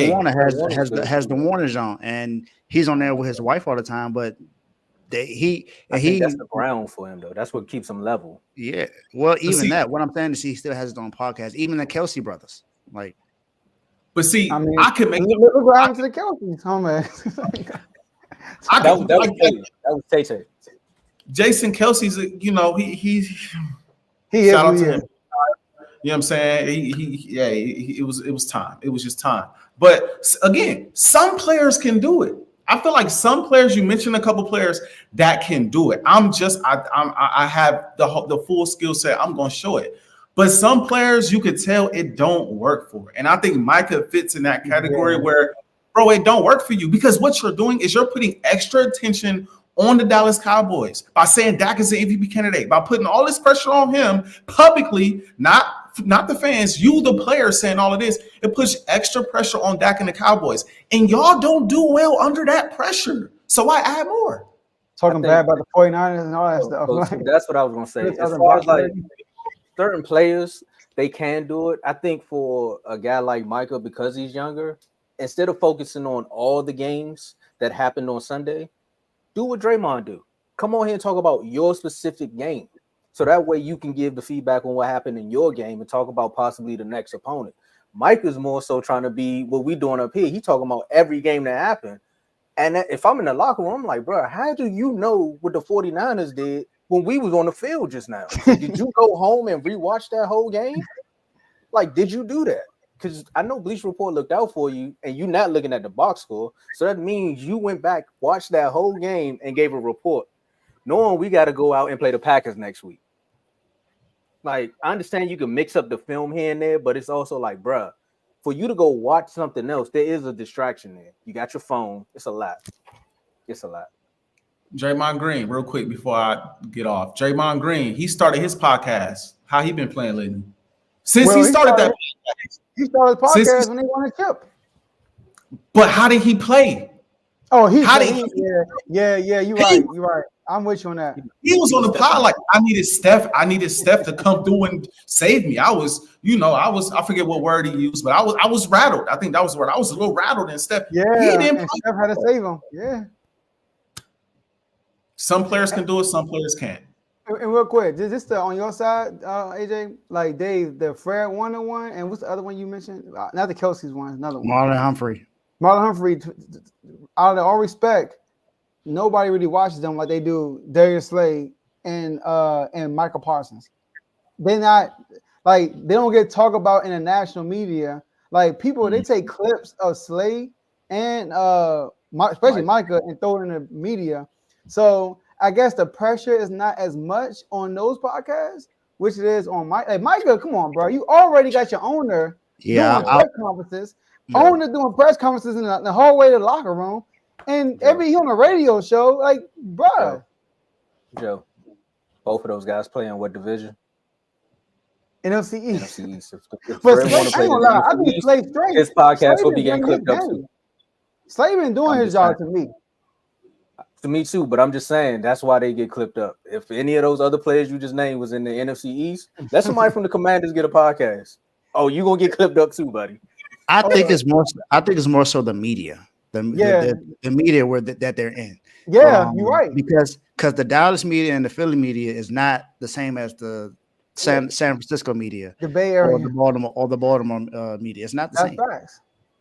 Warner has the Warner Zone, and he's on there with his wife all the time. But I think that's the ground for him, though. That's what keeps him level. Yeah. Well, what I'm saying is he still has his own podcast. Even the Kelsey brothers, like. But see, I can make look what happened to the Kelsey, man. That was Tay-Tay. Jason Kelsey's, he shout out to him. You know what I'm saying? It was time. It was just time. But again, some players can do it. I feel like some players, you mentioned a couple players that can do it. I have the full skill set. I'm going to show it. But some players, you could tell it don't work for. And I think Micah fits in that category where, bro, it don't work for you, because what you're doing is you're putting extra attention on the Dallas Cowboys by saying Dak is the MVP candidate, by putting all this pressure on him publicly, not the fans, you, the players, saying all of this. It puts extra pressure on Dak and the Cowboys. And y'all don't do well under that pressure. So I add more. Talking bad about the 49ers and all that stuff. That's what I was going to say. As far as like certain players, they can do it. I think for a guy like Micah, because he's younger, instead of focusing on all the games that happened on Sunday, do what Draymond do. Come on here and talk about your specific game. So that way you can give the feedback on what happened in your game and talk about possibly the next opponent. Micah's more so trying to be what we doing up here. He talking about every game that happened. And if I'm in the locker room, I'm like, bro, how do you know what the 49ers did when we was on the field just now? Did you go home and rewatch that whole game? Like, did you do that? Because I know Bleacher Report looked out for you, and you're not looking at the box score. So that means you went back, watched that whole game, and gave a report, knowing we got to go out and play the Packers next week. Like, I understand you can mix up the film here and there, but it's also like, bruh, for you to go watch something else, there is a distraction there. You got your phone. It's a lot. It's a lot. Draymond Green, real quick before I get off. Draymond Green, he started his podcast. How he been playing lately? Since he started that podcast. He started the podcast when they won a chip. But how did he play? Oh, How did he? Yeah. You're right. I'm with you on that. He was on the pod like I needed Steph to come through and save me. I forget what word he used, but I was rattled. I think that was the word. I was a little rattled and Steph. Yeah, and Steph had to save him. Yeah. Some players can do it, some players can't. And real quick, just on your side, AJ, like Dave, the Fred 1-on-1, and what's the other one you mentioned? Not the Kelsey's one, another one. Marlon Humphrey. Out of all respect, nobody really watches them like they do Darius Slade and Michael Parsons. They're not like they don't get talked about in the national media. Like people, they take clips of Slade and especially Micah and throw it in the media. So I guess the pressure is not as much on those podcasts, which it is on Mike. Like Micah, come on, bro. You already got your owner doing press conferences. Owner doing press conferences in the hallway of the locker room, and he on a radio show. Like, bro. Joe, both of those guys play in what division? NFC East. NFC East. But Slade, I ain't gonna lie, I think Slade straight. His podcast will be getting clipped up too. Slade been doing his job to me. To me too, but I'm just saying that's why they get clipped up. If any of those other players you just named was in the NFC East, let somebody from the Commanders get a podcast. Oh, you gonna get clipped up too, buddy. I think it's more so the media. The media that they're in. Yeah, you're right. Because the Dallas media and the Philly media is not the same as the San Francisco media, the Bay Area, or the Baltimore media. It's not the same.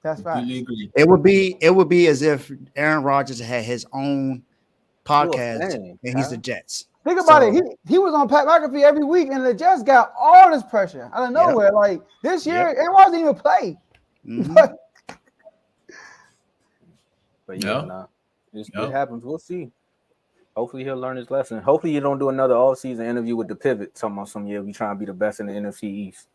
That's facts. It would be as if Aaron Rodgers had his own podcast and he's the Jets. Think about it. He was on Pat McAfee every week, and the Jets got all this pressure out of nowhere. Like this year, Aaron Rodgers didn't even play. Mm-hmm. But it happens. We'll see. Hopefully he'll learn his lesson. Hopefully you don't do another all-season interview with the pivot. Talking about some year we trying to be the best in the NFC East.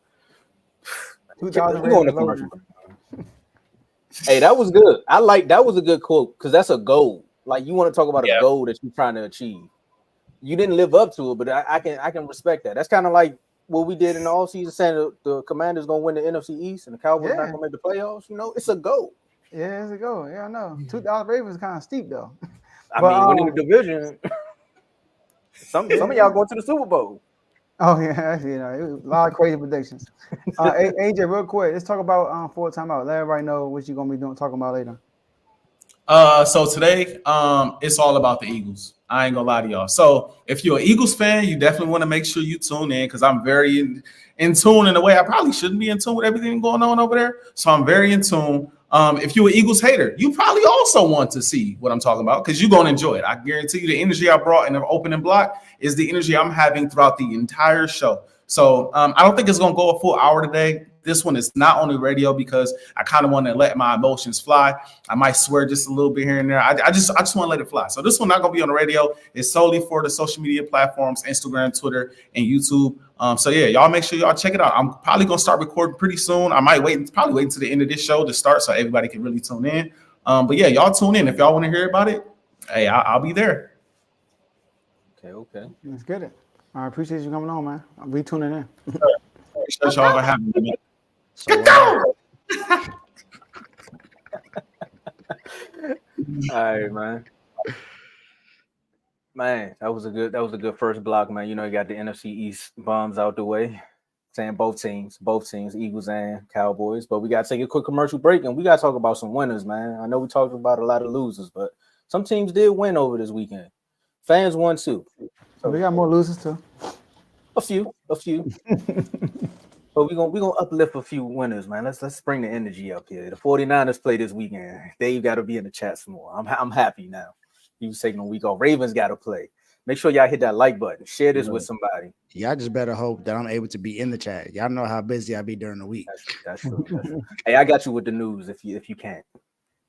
Hey, that was good. That was a good quote because that's a goal. Like you want to talk about a goal that you're trying to achieve. You didn't live up to it, but I can respect that. That's kind of like what we did in the offseason, saying the Commanders gonna win the NFC East and the Cowboys not gonna make the playoffs. You know, it's a goal. Yeah, it's a goal. Yeah, I know. 2,000 Ravens is kind of steep though. I mean, winning the division. Some of y'all going to the Super Bowl. Oh yeah, it was a lot of crazy predictions. AJ, real quick, let's talk about full timeout. Let everybody know what you're gonna be talking about later. So today, it's all about the Eagles. I ain't gonna lie to y'all. So if you're an Eagles fan, you definitely want to make sure you tune in because I'm very in tune in a way I probably shouldn't be in tune with everything going on over there. So I'm very in tune. If you're an Eagles hater, you probably also want to see what I'm talking about because you're going to enjoy it. I guarantee you the energy I brought in the opening block is the energy I'm having throughout the entire show. So I don't think it's going to go a full hour today. This one is not on the radio because I kind of want to let my emotions fly. I might swear just a little bit here and there. I just want to let it fly. So this one not going to be on the radio. It's solely for the social media platforms, Instagram, Twitter, and YouTube. So yeah, y'all make sure y'all check it out. I'm probably going to start recording pretty soon. I might wait until the end of this show to start so everybody can really tune in. But yeah, y'all tune in. If y'all want to hear about it, hey, I'll be there. Okay. Let's get it. I appreciate you coming on, man. I'll be tuning in. Sure, y'all gonna have me. All right, man. Man, that was a good first block, man. You know, you got the NFC East bombs out the way. Saying both teams, Eagles and Cowboys. But we gotta take a quick commercial break and we gotta talk about some winners, man. I know we talked about a lot of losers, but some teams did win over this weekend. Fans won too. So we got more losers too. A few. But we're gonna uplift a few winners, man. Let's bring the energy up here. The 49ers play this weekend. Dave got to be in the chat some more. I'm happy now. He was taking a week off. Ravens got to play. Make sure y'all hit that like button. Share this with somebody. Y'all just better hope that I'm able to be in the chat. Y'all know how busy I be during the week. That's true. Hey, I got you with the news if you can't.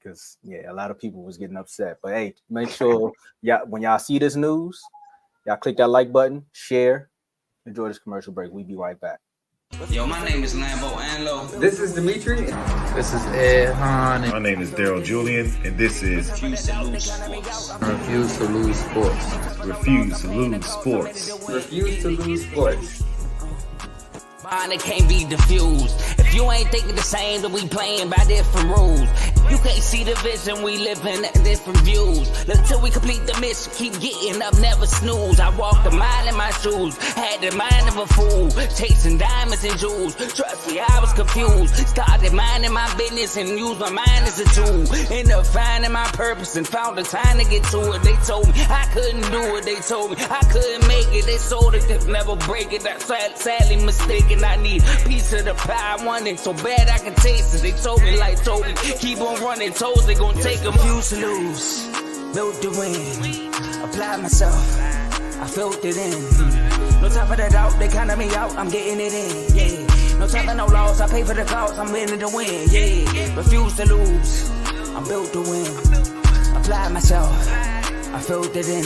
Because a lot of people was getting upset. But hey, make sure when y'all see this news, y'all click that like button, share. Enjoy this commercial break. We'll be right back. Yo, my name is Lambo Anlo. This is Dimitri. This is Ed Hahn. My name is Daryl Julian, and this is Refuse to Lose Sports. Refuse to Lose Sports. Refuse to Lose Sports. Mine, it can't be diffused. If you ain't thinking the same, then we playing by different rules. You can't see the vision, we living at different views. Until we complete the mission, keep getting up, never snooze. I walked a mile in my shoes, had the mind of a fool, chasing diamonds and jewels. Trust me, I was confused. Started minding my business and used my mind as a tool. Ended up finding my purpose and found the time to get to it. They told me I couldn't do it. They told me I couldn't make it. They sold it, could never break it. That's sadly mistaken. I need a piece of the pie. I want it so bad I can taste it. They told me like told me, keep on running. Toes they gon' take them. Refuse to lose, built to win. Apply myself, I felt it in. No time for the doubt, they counted me out. I'm getting it in. Yeah. No time for no loss. I pay for the cost. I'm winning to win. Yeah. Refuse to lose. I'm built to win. Apply myself. I felt it in.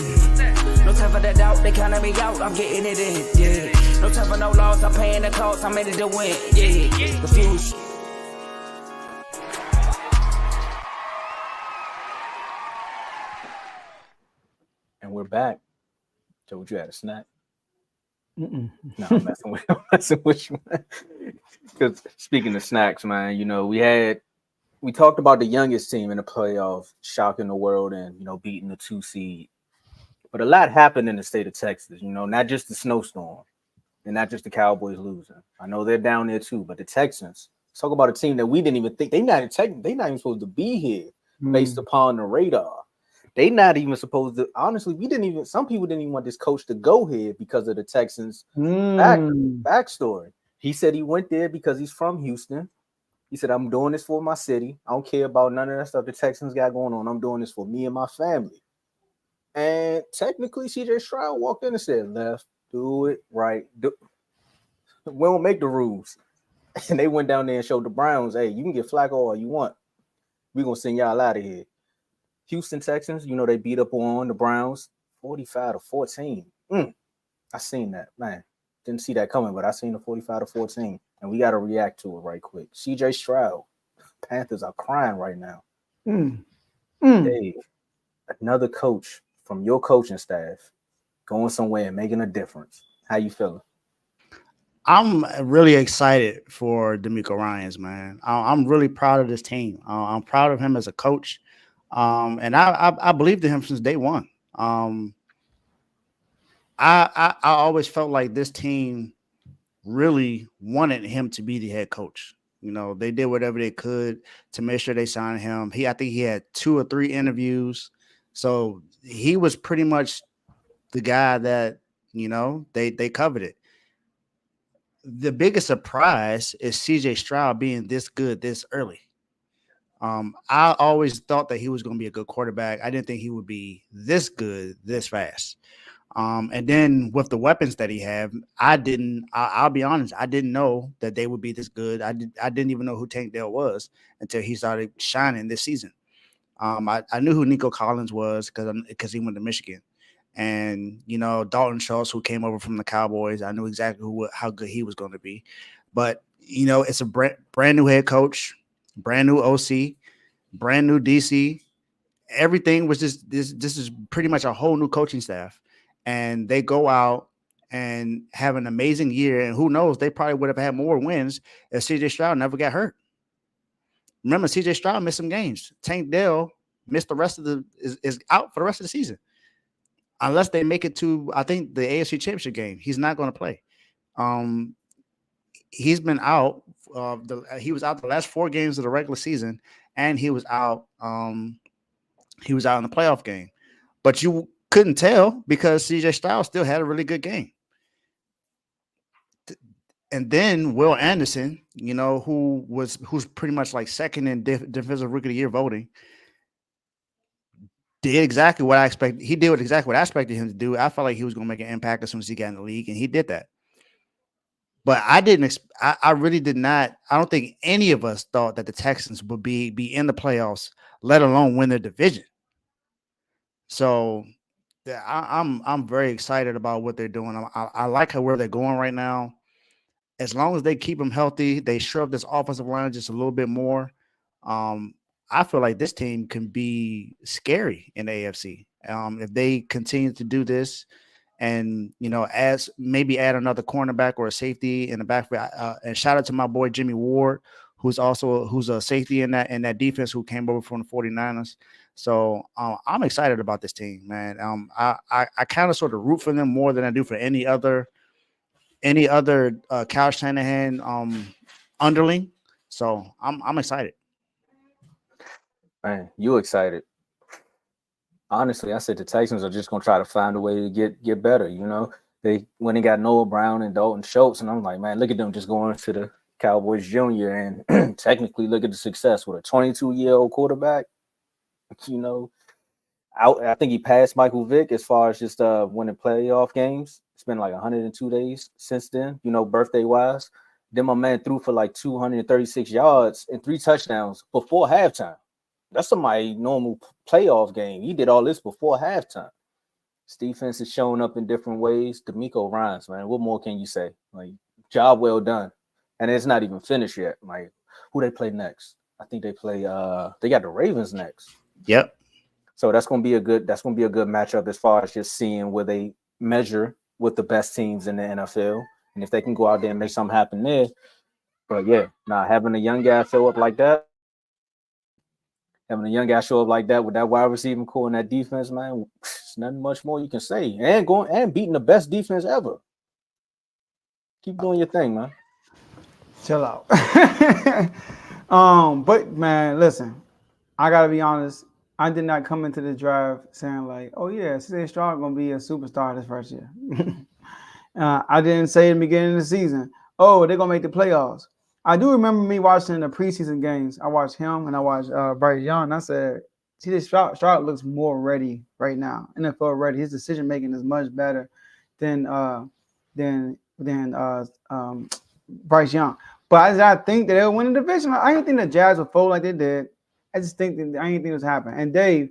No time for the doubt. They counted me out. I'm getting it in. Yeah. No time for no loss. I'm paying the cost. I'm in it to win. Yeah. Refuse. And we're back. Joe, would you had a snack? No, I'm messing with you, man. Because speaking of snacks, man, you know, we talked about the youngest team in the playoff, shocking the world and, you know, beating the 2 seed. But a lot happened in the state of Texas, you know, not just the snowstorm and not just the Cowboys losing. I know they're down there too, but the Texans, let's talk about a team that we didn't even think, they're not even supposed to be here based upon the radar. They not even supposed to. Honestly, some people didn't even want this coach to go here because of the Texans' backstory. He said he went there because he's from Houston. He said, I'm doing this for my city. I don't care about none of that stuff the Texans got going on. I'm doing this for me and my family. And technically, CJ Stroud walked in and said, left, do it right. We don't make the rules. And they went down there and showed the Browns, hey, you can get Flacco all you want. We're going to send y'all out of here. Houston Texans, you know, they beat up on the Browns 45-14. I seen that, man. Didn't see that coming, but I seen the 45-14. And we got to react to it right quick. CJ Stroud, Panthers are crying right now. Dave, another coach from your coaching staff going somewhere and making a difference. How you feeling? I'm really excited for DeMeco Ryans, man. I'm really proud of this team. I'm proud of him as a coach. And I believed in him since day one. I always felt like this team really wanted him to be the head coach. You know, they did whatever they could to make sure they signed him. I think he had 2 or 3 interviews. So he was pretty much the guy that, you know, they coveted. The biggest surprise is CJ Stroud being this good this early. I always thought that he was going to be a good quarterback. I didn't think he would be this good, this fast. And then with the weapons that he had, I'll be honest, I didn't know that they would be this good. I didn't even know who Tank Dell was until he started shining this season. I knew who Nico Collins was because he went to Michigan. And, you know, Dalton Schultz, who came over from the Cowboys, I knew exactly how good he was going to be. But, you know, it's a brand new head coach, brand new OC, brand new DC. Everything was just this is pretty much a whole new coaching staff. And they go out and have an amazing year. And who knows, they probably would have had more wins if CJ Stroud never got hurt. Remember, CJ Stroud missed some games. Tank Dell missed the rest of is out for the rest of the season. Unless they make it to, I think, the AFC Championship game. He's not going to play. He's been out. He was out the last 4 games of the regular season, and he was out. He was out in the playoff game. But you couldn't tell because CJ Stroud still had a really good game. And then Will Anderson, you know, who's pretty much like second in defensive rookie of the year voting, did exactly what I expected. He did exactly what I expected him to do. I felt like he was going to make an impact as soon as he got in the league, and he did that. But I really did not. I don't think any of us thought that the Texans would be in the playoffs, let alone win their division. So I'm very excited about what they're doing. I like where they're going right now. As long as they keep them healthy, they shove this offensive line just a little bit more. I feel like this team can be scary in the AFC if they continue to do this, and you know, maybe add another cornerback or a safety in the backfield. And shout out to my boy Jimmy Ward, who's a safety in that defense who came over from the 49ers. So I'm excited about this team, man. I kind of sort of root for them more than I do for any other Kyle Shanahan underling. So I'm excited. Man, you excited. Honestly, I said the Texans are just gonna try to find a way to get better. You know, when they got Noah Brown and Dalton Schultz, and I'm like, man, look at them just going to the Cowboys Junior, and technically look at the success with a 22-year-old quarterback. You know, I think he passed Michael Vick as far as just winning playoff games. It's been like 102 days since then. You know, birthday wise. Then my man threw for like 236 yards and 3 touchdowns before halftime. That's my normal playoff game. He did all this before halftime. His defense is showing up in different ways. D'Amico Ryans, man, what more can you say? Like, job well done. And it's not even finished yet. Like, who they play next? I think they play they got the Ravens next. Yep. So that's gonna be a good matchup as far as just seeing where they measure with the best teams in the NFL. And if they can go out there and make something happen there. But yeah, having a young guy show up like that. Having a young guy show up like that with that wide receiving core and that defense, man, it's nothing much more you can say. And beating the best defense ever. Keep doing your thing, man. Chill out. But man, listen, I gotta be honest. I did not come into the drive saying like, oh yeah, CJ Stroud gonna be a superstar this first year. I didn't say in the beginning of the season, oh, they're gonna make the playoffs. I do remember me watching the preseason games. I watched him and I watched Bryce Young. And I said, CJ Stroud looks more ready right now. NFL ready. His decision making is much better than Bryce Young. But I think that they'll win the division. I didn't think the Jazz would fold like they did. I just think that I didn't think it was happening. And Dave,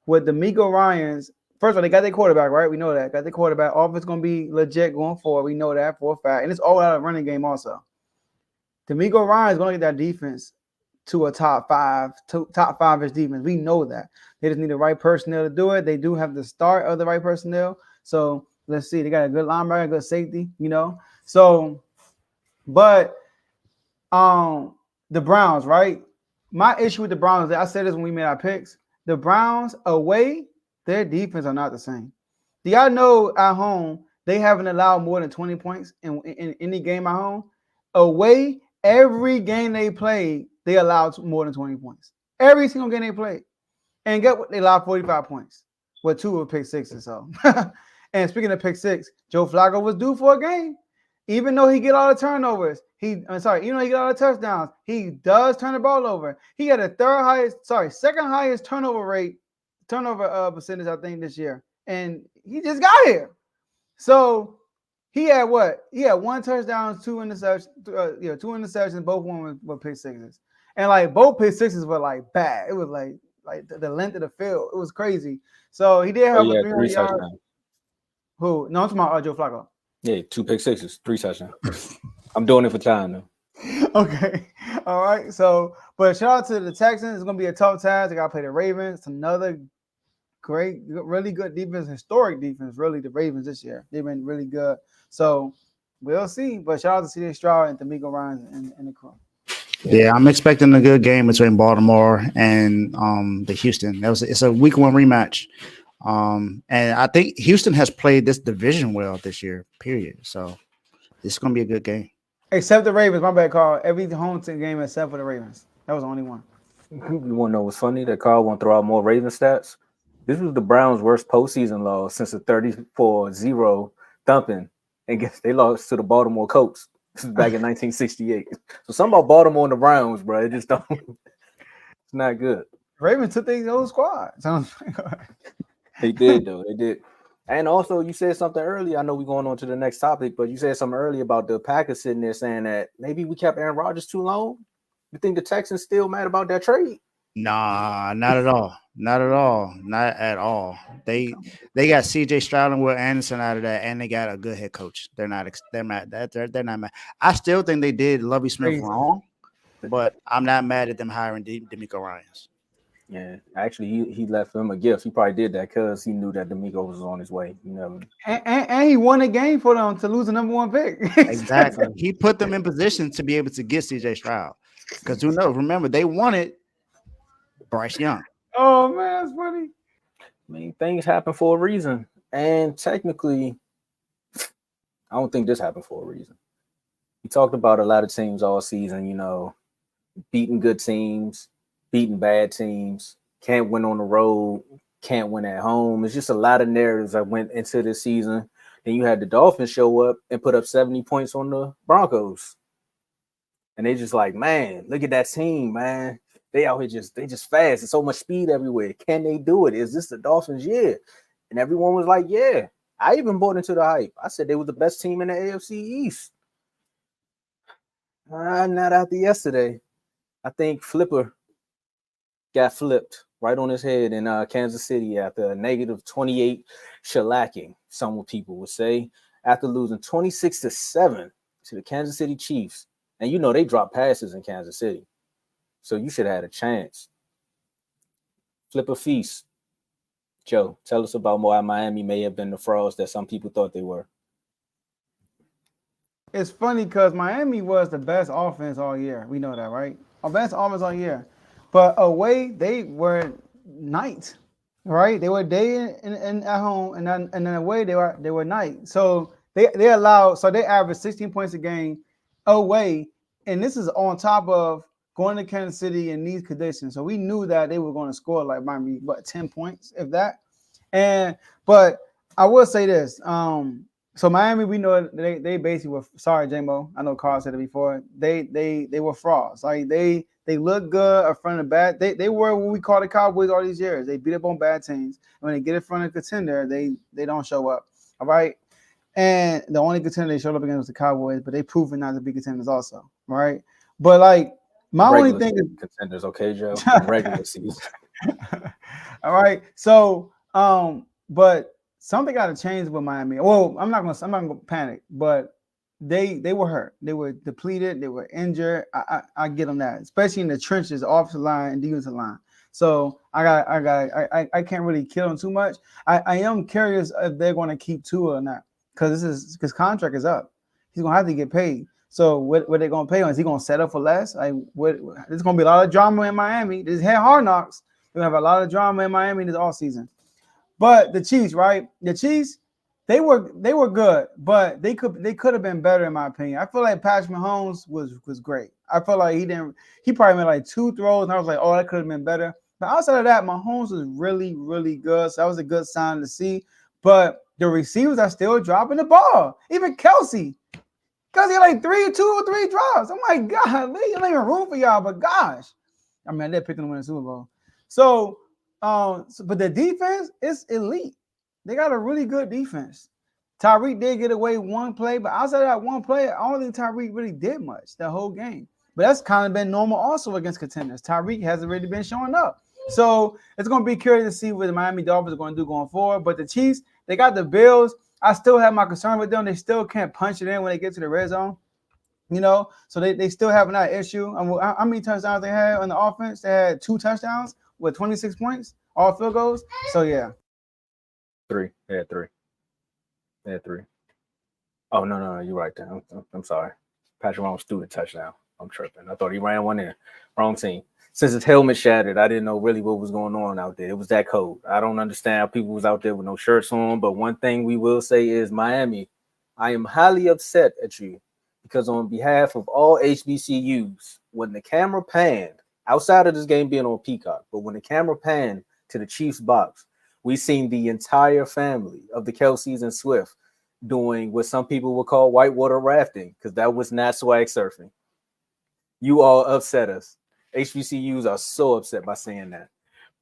with D'Amico Ryans, first of all, they got their quarterback, right? We know that. Got their quarterback. Offense going to be legit going forward. We know that for a fact. And it's all out of running game also. D'Amico Ryans going to get that defense to a top five-ish defense. We know that. They just need the right personnel to do it. They do have the start of the right personnel. So let's see. They got a good linebacker, good safety, you know. So, but the Browns, right? My issue with the Browns, I said this when we made our picks. The Browns away, their defense are not the same. Do y'all know at home they haven't allowed more than 20 points in any game at home? Away, every game they played, they allowed more than 20 points. Every single game they played. And get what? They allowed 45 points. With 2 of pick sixes. So, and speaking of pick six, Joe Flacco was due for a game. Even though he get all the turnovers, even though he get all the touchdowns, he does turn the ball over. He had a second highest turnover percentage, I think, this year. And he just got here. So he had what? He had 1 touchdown, 2 interceptions, 2 interceptions, both one were pick sixes. And like both pick sixes were like bad. It was like the length of the field. It was crazy. So he did have a 300 yards. Who? No, I'm talking about Joe Flacco. Yeah, 2 pick sixes, 3 touchdowns. I'm doing it for time though. Okay. All right. So, but shout out to the Texans. It's gonna be a tough task. They gotta play the Ravens. It's another great, really good defense, historic defense, really, the Ravens this year. They've been really good. So we'll see. But shout out to CJ Stroud and D'Amico Ryans and the crew. Yeah, I'm expecting a good game between Baltimore and the Houston. It's a week 1 rematch. And I think Houston has played this division well this year, period. So it's going to be a good game. Except the Ravens. My bad, Carl. Every home team game except for the Ravens. That was the only one. You want to know what's funny? That Carl won't throw out more Raven stats. This was the Browns' worst postseason loss since a 34-0 thumping. And guess they lost to the Baltimore Colts. This is back in 1968. So something about Baltimore and the Browns, bro. It just don't. It's not good. Ravens took their whole squad. They did, though. They did. And also, you said something earlier. I know we're going on to the next topic, but you said something earlier about the Packers sitting there saying that maybe we kept Aaron Rodgers too long. You think the Texans still mad about that trade? Nah, not at all. Not at all. Not at all. They got CJ Stroud and Will Anderson out of that, and they got a good head coach. They're not mad. They're not mad. I still think they did Lovie Smith wrong, but I'm not mad at them hiring D'Amico Ryans. Yeah, actually, he left him a gift. He probably did that because he knew that D'Amico was on his way. You know, and he won a game for them to lose the number 1 pick. Exactly. He put them in position to be able to get CJ Stroud. Because who knows? Remember, they wanted Bryce Young. Oh man, that's funny. I mean, things happen for a reason, and technically, I don't think this happened for a reason. We talked about a lot of teams all season, beating good teams, beating bad teams, can't win on the road, can't win at home. It's just a lot of narratives that went into this season. Then you had the Dolphins show up and put up 70 points on the Broncos. And they just like, man, look at that team, man. They out here they just fast. There's so much speed everywhere. Can they do it? Is this the Dolphins' year? And everyone was like, yeah. I even bought into the hype. I said they were the best team in the AFC East. Not after yesterday. I think Flipper got flipped right on his head in Kansas City after a negative 28 shellacking, some people would say, after losing 26-7 to the Kansas City Chiefs. And they drop passes in Kansas City. So you should have had a chance. Flipper feast. Joe, tell us about why Miami may have been the frauds that some people thought they were. It's funny because Miami was the best offense all year. We know that, right? Our best offense all year. But away, they were night, right? They were day in at home, and then away they were night. So they averaged 16 points a game away, and this is on top of going to Kansas City in these conditions. So we knew that they were going to score like Miami, 10 points, if that. But I will say this. So Miami, we know they basically were, sorry, J-Mo, I know Carl said it before. They were frauds. Like they look good in front of bad. They were what we call the Cowboys all these years. They beat up on bad teams. And when they get in front of a contender, they don't show up. All right. And the only contender they showed up against was the Cowboys, but they proven not to be contenders also. Right. But like my only thing is contenders, okay, Joe? Regular season. All right. So but something got to change with Miami. Well, I'm not gonna panic, but they were hurt. They were depleted. They were injured. I get them that, especially in the trenches, offensive line and defensive line. So I can't really kill them too much. I am curious if they're going to keep Tua or not, because his contract is up. He's gonna have to get paid. So what they gonna pay him? Is he gonna set up for less? Like there's gonna be a lot of drama in Miami. There's hard knocks. We're gonna have a lot of drama in Miami this offseason. But the Chiefs, right? The Chiefs, they were good, but they could have been better in my opinion. I feel like Patrick Mahomes was great. I feel like he probably made like 2 throws, and I was like, oh, that could have been better. But outside of that, Mahomes was really, really good. So that was a good sign to see. But the receivers are still dropping the ball. Even Kelsey had like 2 or 3 drops. I'm like, God, there's not even room for y'all. But gosh, I mean, they're picking to win the Super Bowl. So, but the defense is elite. They got a really good defense. Tyreek did get away one play, but outside of that one play, I don't think Tyreek really did much the whole game. But that's kind of been normal also against contenders. Tyreek hasn't really been showing up. So it's going to be curious to see what the Miami Dolphins are going to do going forward. But the Chiefs, they got the Bills. I still have my concern with them. They still can't punch it in when they get to the red zone. So they still have that issue. How many touchdowns they had on the offense? They had 2 touchdowns with 26 points, all field goals. So, yeah. 3. They had 3. Oh, no, you're right there. I'm sorry. Patrick Mahomes threw the touchdown. I'm tripping. I thought he ran one in. Wrong team. Since his helmet shattered, I didn't know really what was going on out there. It was that cold. I don't understand how people was out there with no shirts on. But one thing we will say is, Miami, I am highly upset at you because on behalf of all HBCUs, when the camera panned, outside of this game being on Peacock, but when the camera panned to the Chiefs box, we seen the entire family of the Kelseys and Swift doing what some people would call whitewater rafting, because that was not swag surfing. You all upset us. HBCUs are so upset by saying that.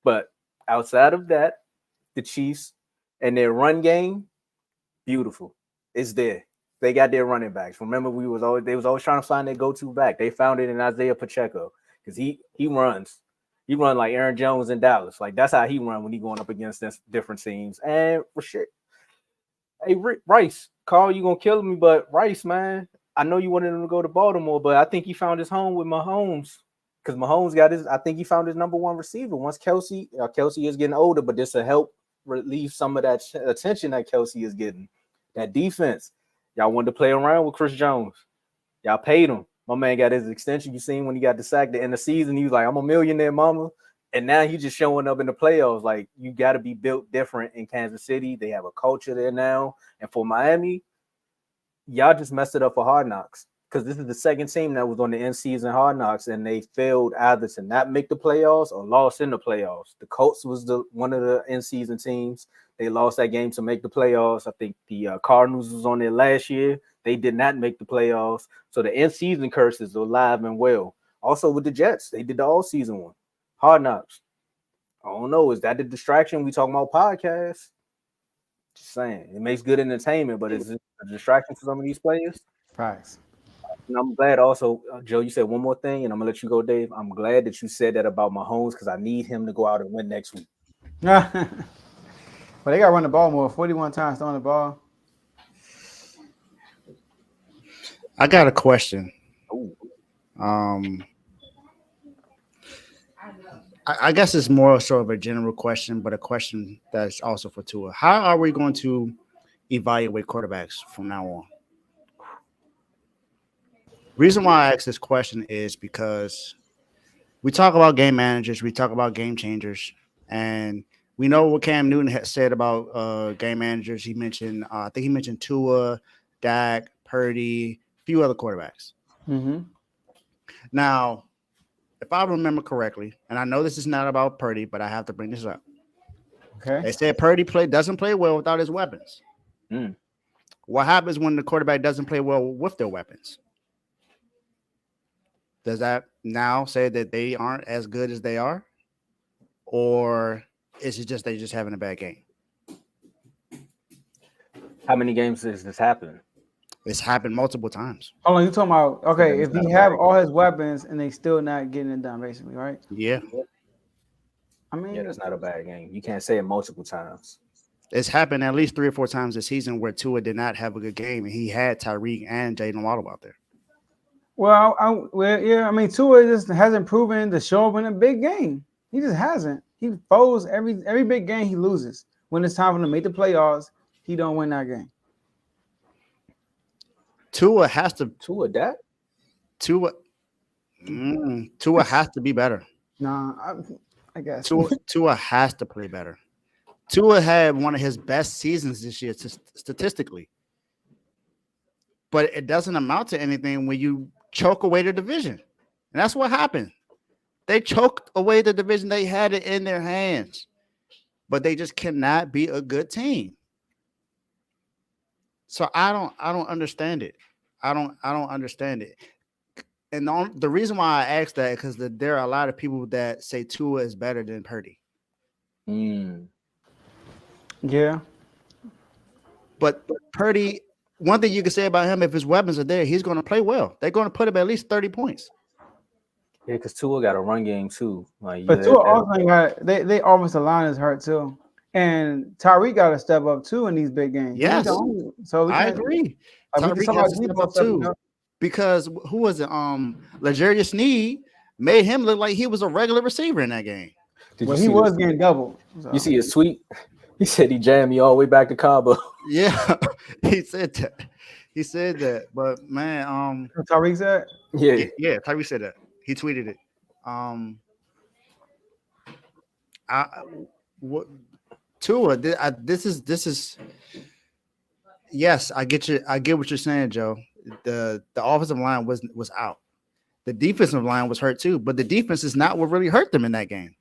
But outside of that, the Chiefs and their run game, beautiful. It's there. They got their running backs. Remember, they was always trying to find their go-to back. They found it in Isaiah Pacheco, because he runs. He run like Aaron Jones in Dallas. Like, that's how he run when he going up against different teams. And for shit. Hey, Rice, Carl, you gonna kill me, but Rice, man, I know you wanted him to go to Baltimore, but I think he found his home with Mahomes, because Mahomes I think he found his number 1 receiver. Once Kelsey is getting older, but this will help relieve some of that attention that Kelsey is getting. That defense, y'all wanted to play around with Chris Jones. Y'all paid him. My man got his extension. You seen when he got the sack in the season, he was like, I'm a millionaire, mama. And now he's just showing up in the playoffs. Like, you got to be built different in Kansas City. They have a culture there now. And for Miami, y'all just messed it up for Hard Knocks. Because this is the second team that was on the end season Hard Knocks, and they failed either to not make the playoffs or lost in the playoffs. The Colts was one of the end season teams. They lost that game to make the playoffs. I think the Cardinals was on there last year. They did not make the playoffs. So the end season curse is alive and well. Also with the Jets, they did the all season one. Hard Knocks. I don't know. Is that the distraction? We talking about podcasts? Just saying. It makes good entertainment, but is it a distraction for some of these players? Facts. And I'm glad also, Joe, you said one more thing, and I'm going to let you go, Dave. I'm glad that you said that about Mahomes because I need him to go out and win next week. Well, they got to run the ball more. 41 times throwing the ball. I got a question. Ooh. I guess it's more sort of a general question, but a question that's also for Tua. How are we going to evaluate quarterbacks from now on? Reason why I ask this question is because we talk about game managers, we talk about game changers, and we know what Cam Newton has said about game managers. He mentioned, I think he mentioned Tua, Dak, Purdy, a few other quarterbacks. Mm-hmm. Now, if I remember correctly, and I know this is not about Purdy, but I have to bring this up. Okay. They said Purdy doesn't play well without his weapons. Mm. What happens when the quarterback doesn't play well with their weapons? Does that now say that they aren't as good as they are? Or is it just they just having a bad game? How many games has this happened? It's happened multiple times. Hold on, you talking about, okay, So if he have all his weapons and they still not getting it done, basically, right? Yeah. I mean, Yeah, that's not a bad game. You can't say it multiple times. It's happened at least 3 or 4 times this season where Tua did not have a good game, and he had Tyreek and Jalen Waddle out there. well, yeah, I mean, Tua just hasn't proven to show up in a big game. He just hasn't. He folds every big game he loses. When it's time for him to make the playoffs, he don't win that game. Tua has to. Tua that? Tua has to be better. Nah, I guess. Tua has to play better. Tua had one of his best seasons this year statistically. But it doesn't amount to anything when you choke away the division. And that's what happened. They choked away the division. They had it in their hands. But they just cannot be a good team. So I don't understand it. I don't understand it. And the reason why I asked that is because there are a lot of people that say Tua is better than Purdy. Yeah. But Purdy, one thing you can say about him, if his weapons are there, he's going to play well. They're going to put him at least 30 points. Yeah, because Tua got a run game too. Like, But Tua also got they offensive line is hurt too. And Tyreek got to step up too in these big games. Yes. So I agree. Tyreek has to step up too. Because who was it? L'Jarius Sneed made him look like he was a regular receiver in that game. Well, he was getting doubled. So. You see his tweet? He said he jammed me all the way back to Cabo. Yeah, he said that. He said that. But man, Tyreek said? Yeah, Tyreek said that. He tweeted it. Tua, this is. Yes, I get what you're saying, Joe. The offensive line was out. The defensive line was hurt too, but the defense is not what really hurt them in that game.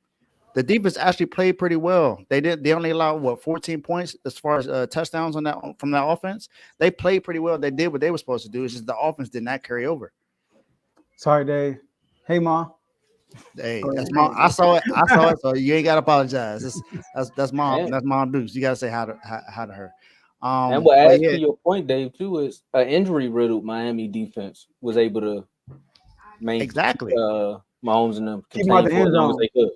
The defense actually played pretty well. They only allowed 14 points as far as touchdowns from that offense. They played pretty well. They did what they were supposed to do. It's just the offense did not carry over. Sorry, Dave. Hey, Mom. Hey, that's Mom. I saw it. So you ain't got to apologize. That's Mom. That's Mom Dukes. You got to say hi to her. And what adds to your point, Dave, too, is an injury-riddled Miami defense was able to maintain Mahomes and them keep out the end zone. They could.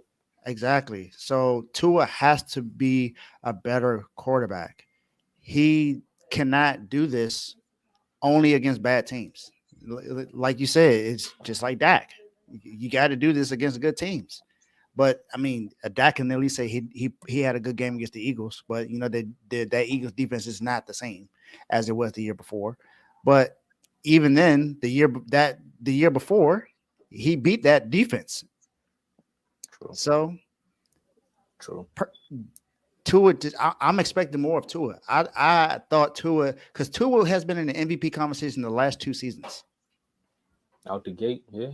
Exactly. So Tua has to be a better quarterback. He cannot do this only against bad teams. Like you said, it's just like Dak. You got to do this against good teams. But I mean, Dak can at least say he had a good game against the Eagles. But you know that Eagles defense is not the same as it was the year before. But even then, the year before, he beat that defense. True. So True. Tua, I'm expecting more of Tua. I thought Tua, because Tua has been in the MVP conversation the last 2 seasons. Out the gate, yeah.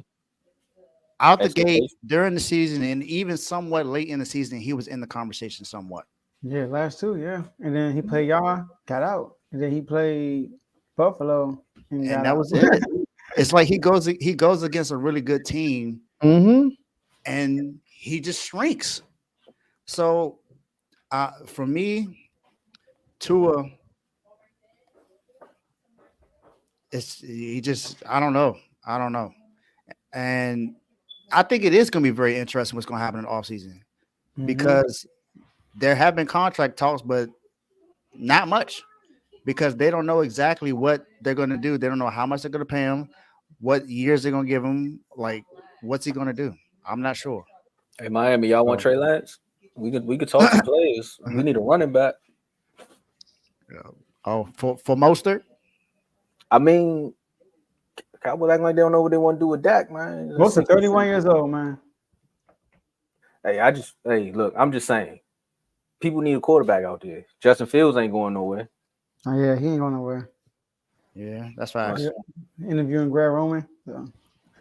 Out the gate during the season, and even somewhat late in the season, he was in the conversation somewhat. Yeah, last 2, yeah. And then he played y'all, got out. And then he played Buffalo and got that out. was it. It's like he goes against a really good team, and he just shrinks. So, for me, Tua, I don't know, and I think it is going to be very interesting what's going to happen in the offseason because there have been contract talks, but not much because they don't know exactly what they're going to do. They don't know how much they're going to pay him, what years they're going to give him, like what's he going to do. I'm not sure. Hey, Miami, y'all want Trey Lance? We could talk some players. We need a running back. Oh, for Mostert? I mean, Cowboys acting like they don't know what they want to do with Dak, man. Mostert 31 years old, man. Hey, look, I'm just saying. People need a quarterback out there. Justin Fields ain't going nowhere. Oh, yeah, he ain't going nowhere. Yeah, that's right. Interviewing Greg Roman. So.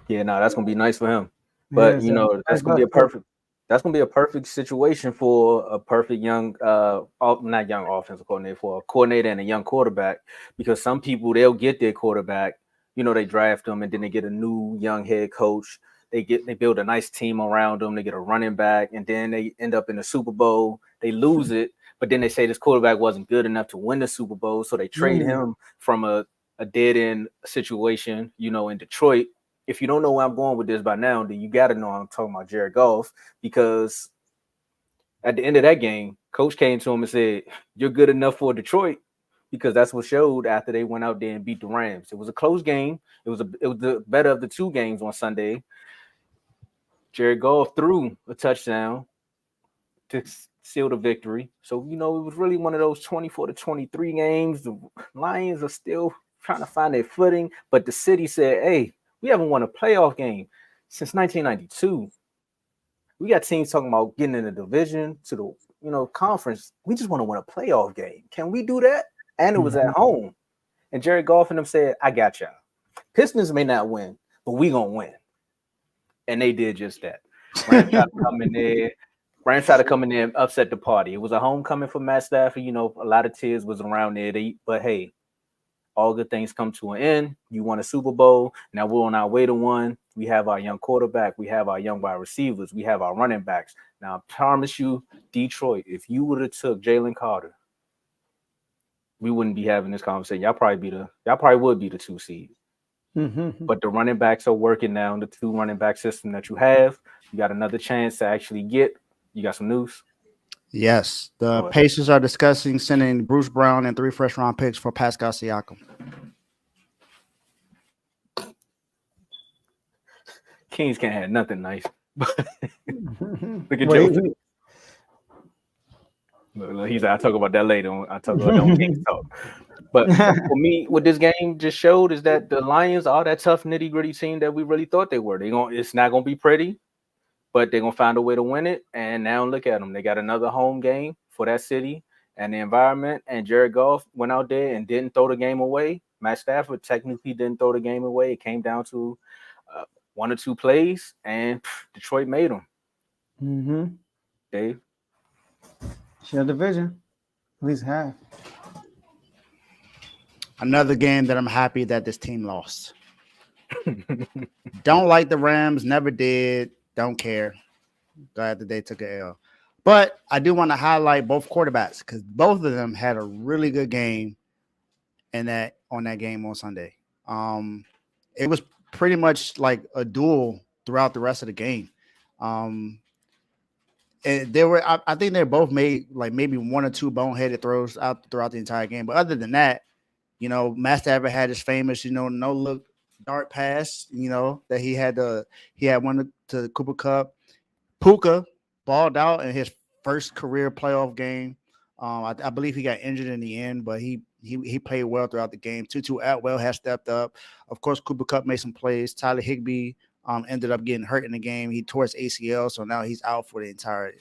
Yeah, that's gonna be nice for him. But that's gonna be a perfect situation for a perfect young not young offensive coordinator, for a coordinator and a young quarterback, because some people, they'll get their quarterback, they draft them and then they get a new young head coach. They build a nice team around them, they get a running back, and then they end up in the Super Bowl, they lose it, but then they say this quarterback wasn't good enough to win the Super Bowl, so they trade him from a dead end situation, in Detroit. If you don't know where I'm going with this by now, then you got to know I'm talking about Jared Goff, because at the end of that game, coach came to him and said, "You're good enough for Detroit," because that's what showed after they went out there and beat the Rams. It was a close game. It was the better of the 2 games on Sunday. Jared Goff threw a touchdown to seal the victory. So, it was really one of those 24-23 games. The Lions are still trying to find their footing, but the city said, "Hey, we haven't won a playoff game since 1992. We got teams talking about getting in the division to the conference. We just want to win a playoff game. Can we do that?" And it was at home. And Jared Goff and them said, "I got y'all. Pistons may not win, but we gonna win." And they did just that. Rams tried to come in there and upset the party. It was a homecoming for Matt Stafford. A lot of tears was around there. But hey, all good things come to an end. You won a Super Bowl. Now we're on our way to one. We have our young quarterback. We have our young wide receivers. We have our running backs. Now, I promise you, Detroit, if you would have took Jalen Carter, we wouldn't be having this conversation. Y'all probably would be the 2 seed. But the running backs are working now. The 2 running back system that you have, you got another chance to actually get. You got some news? Yes, the Pacers are discussing sending Bruce Brown and 3 first-round picks for Pascal Siakam. Kings can't have nothing nice. Look at Joe. He's like, I'll talk about that later. I'll talk about that on Kings Talk. But for me, what this game just showed is that the Lions are that tough, nitty-gritty team that we really thought they were. It's not going to be pretty, but they're going to find a way to win it. And now look at them. They got another home game for that city and the environment. And Jared Goff went out there and didn't throw the game away. Matt Stafford technically didn't throw the game away. It came down to 1 or 2 plays, and Detroit made them. Dave? Share division. At least half. Another game that I'm happy that this team lost. Don't like the Rams, never did, don't care. Glad that they took an L. But I do want to highlight both quarterbacks because both of them had a really good game on that game on Sunday. It was pretty much like a duel throughout the rest of the game. And I think they both made like maybe 1 or 2 boneheaded throws out throughout the entire game. But other than that, Matt Stafford had his famous, no look dart pass, that he had one to Cooper Kupp. Puka balled out in his first career playoff game. I believe he got injured in the end, but he he played well throughout the game. Tutu Atwell has stepped up. Of course, Cooper Kupp made some plays. Tyler Higbee ended up getting hurt in the game. He tore his ACL, so now he's out for the entire.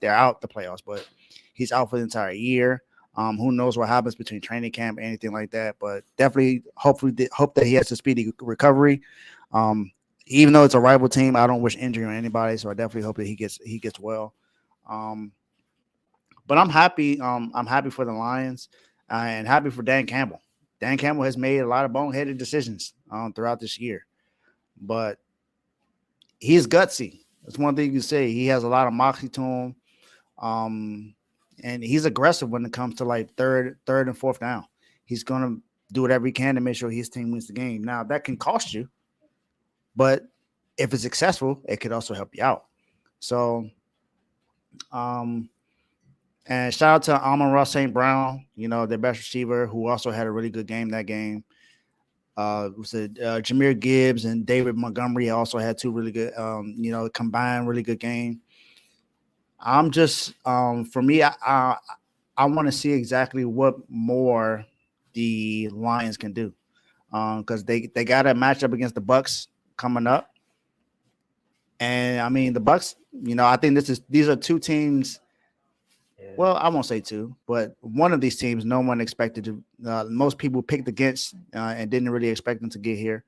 They're out the playoffs, but he's out for the entire year. Who knows what happens between training camp, anything like that? But definitely, hope that he has a speedy recovery. Even though it's a rival team, I don't wish injury on anybody, so I definitely hope that he gets well. But I'm happy. I'm happy for the Lions and happy for Dan Campbell. Dan Campbell has made a lot of boneheaded decisions throughout this year, but he's gutsy. That's one thing you can say. He has a lot of moxie to him. And he's aggressive when it comes to like third and fourth down. He's gonna do whatever he can to make sure his team wins the game. Now that can cost you, but if it's successful, it could also help you out. So, and shout out to Amon-Ra St. Brown, their best receiver, who also had a really good game that game. Jahmyr Gibbs and David Montgomery also had two really good, combined really good game. I'm just for me, I want to see exactly what more the Lions can do, because they got a matchup against the Bucks coming up, and I mean the Bucks. I think these are two teams. Yeah. Well, I won't say two, but one of these teams, no one expected to. Most people picked against and didn't really expect them to get here,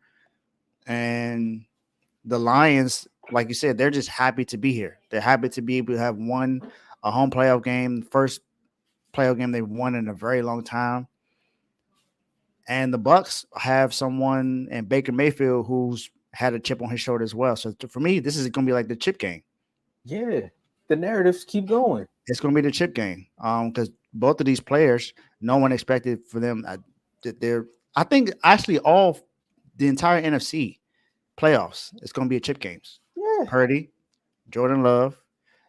and the Lions, like you said, they're just happy to be here. They're happy to be able to have won a home playoff game, first playoff game they've won in a very long time. And the Bucks have someone in Baker Mayfield who's had a chip on his shoulder as well. So for me, this is going to be like the chip game. Yeah, the narratives keep going. It's going to be the chip game because both of these players, no one expected for them. I think actually the entire NFC playoffs, it's going to be a chip games. Yeah. Purdy, Jordan Love,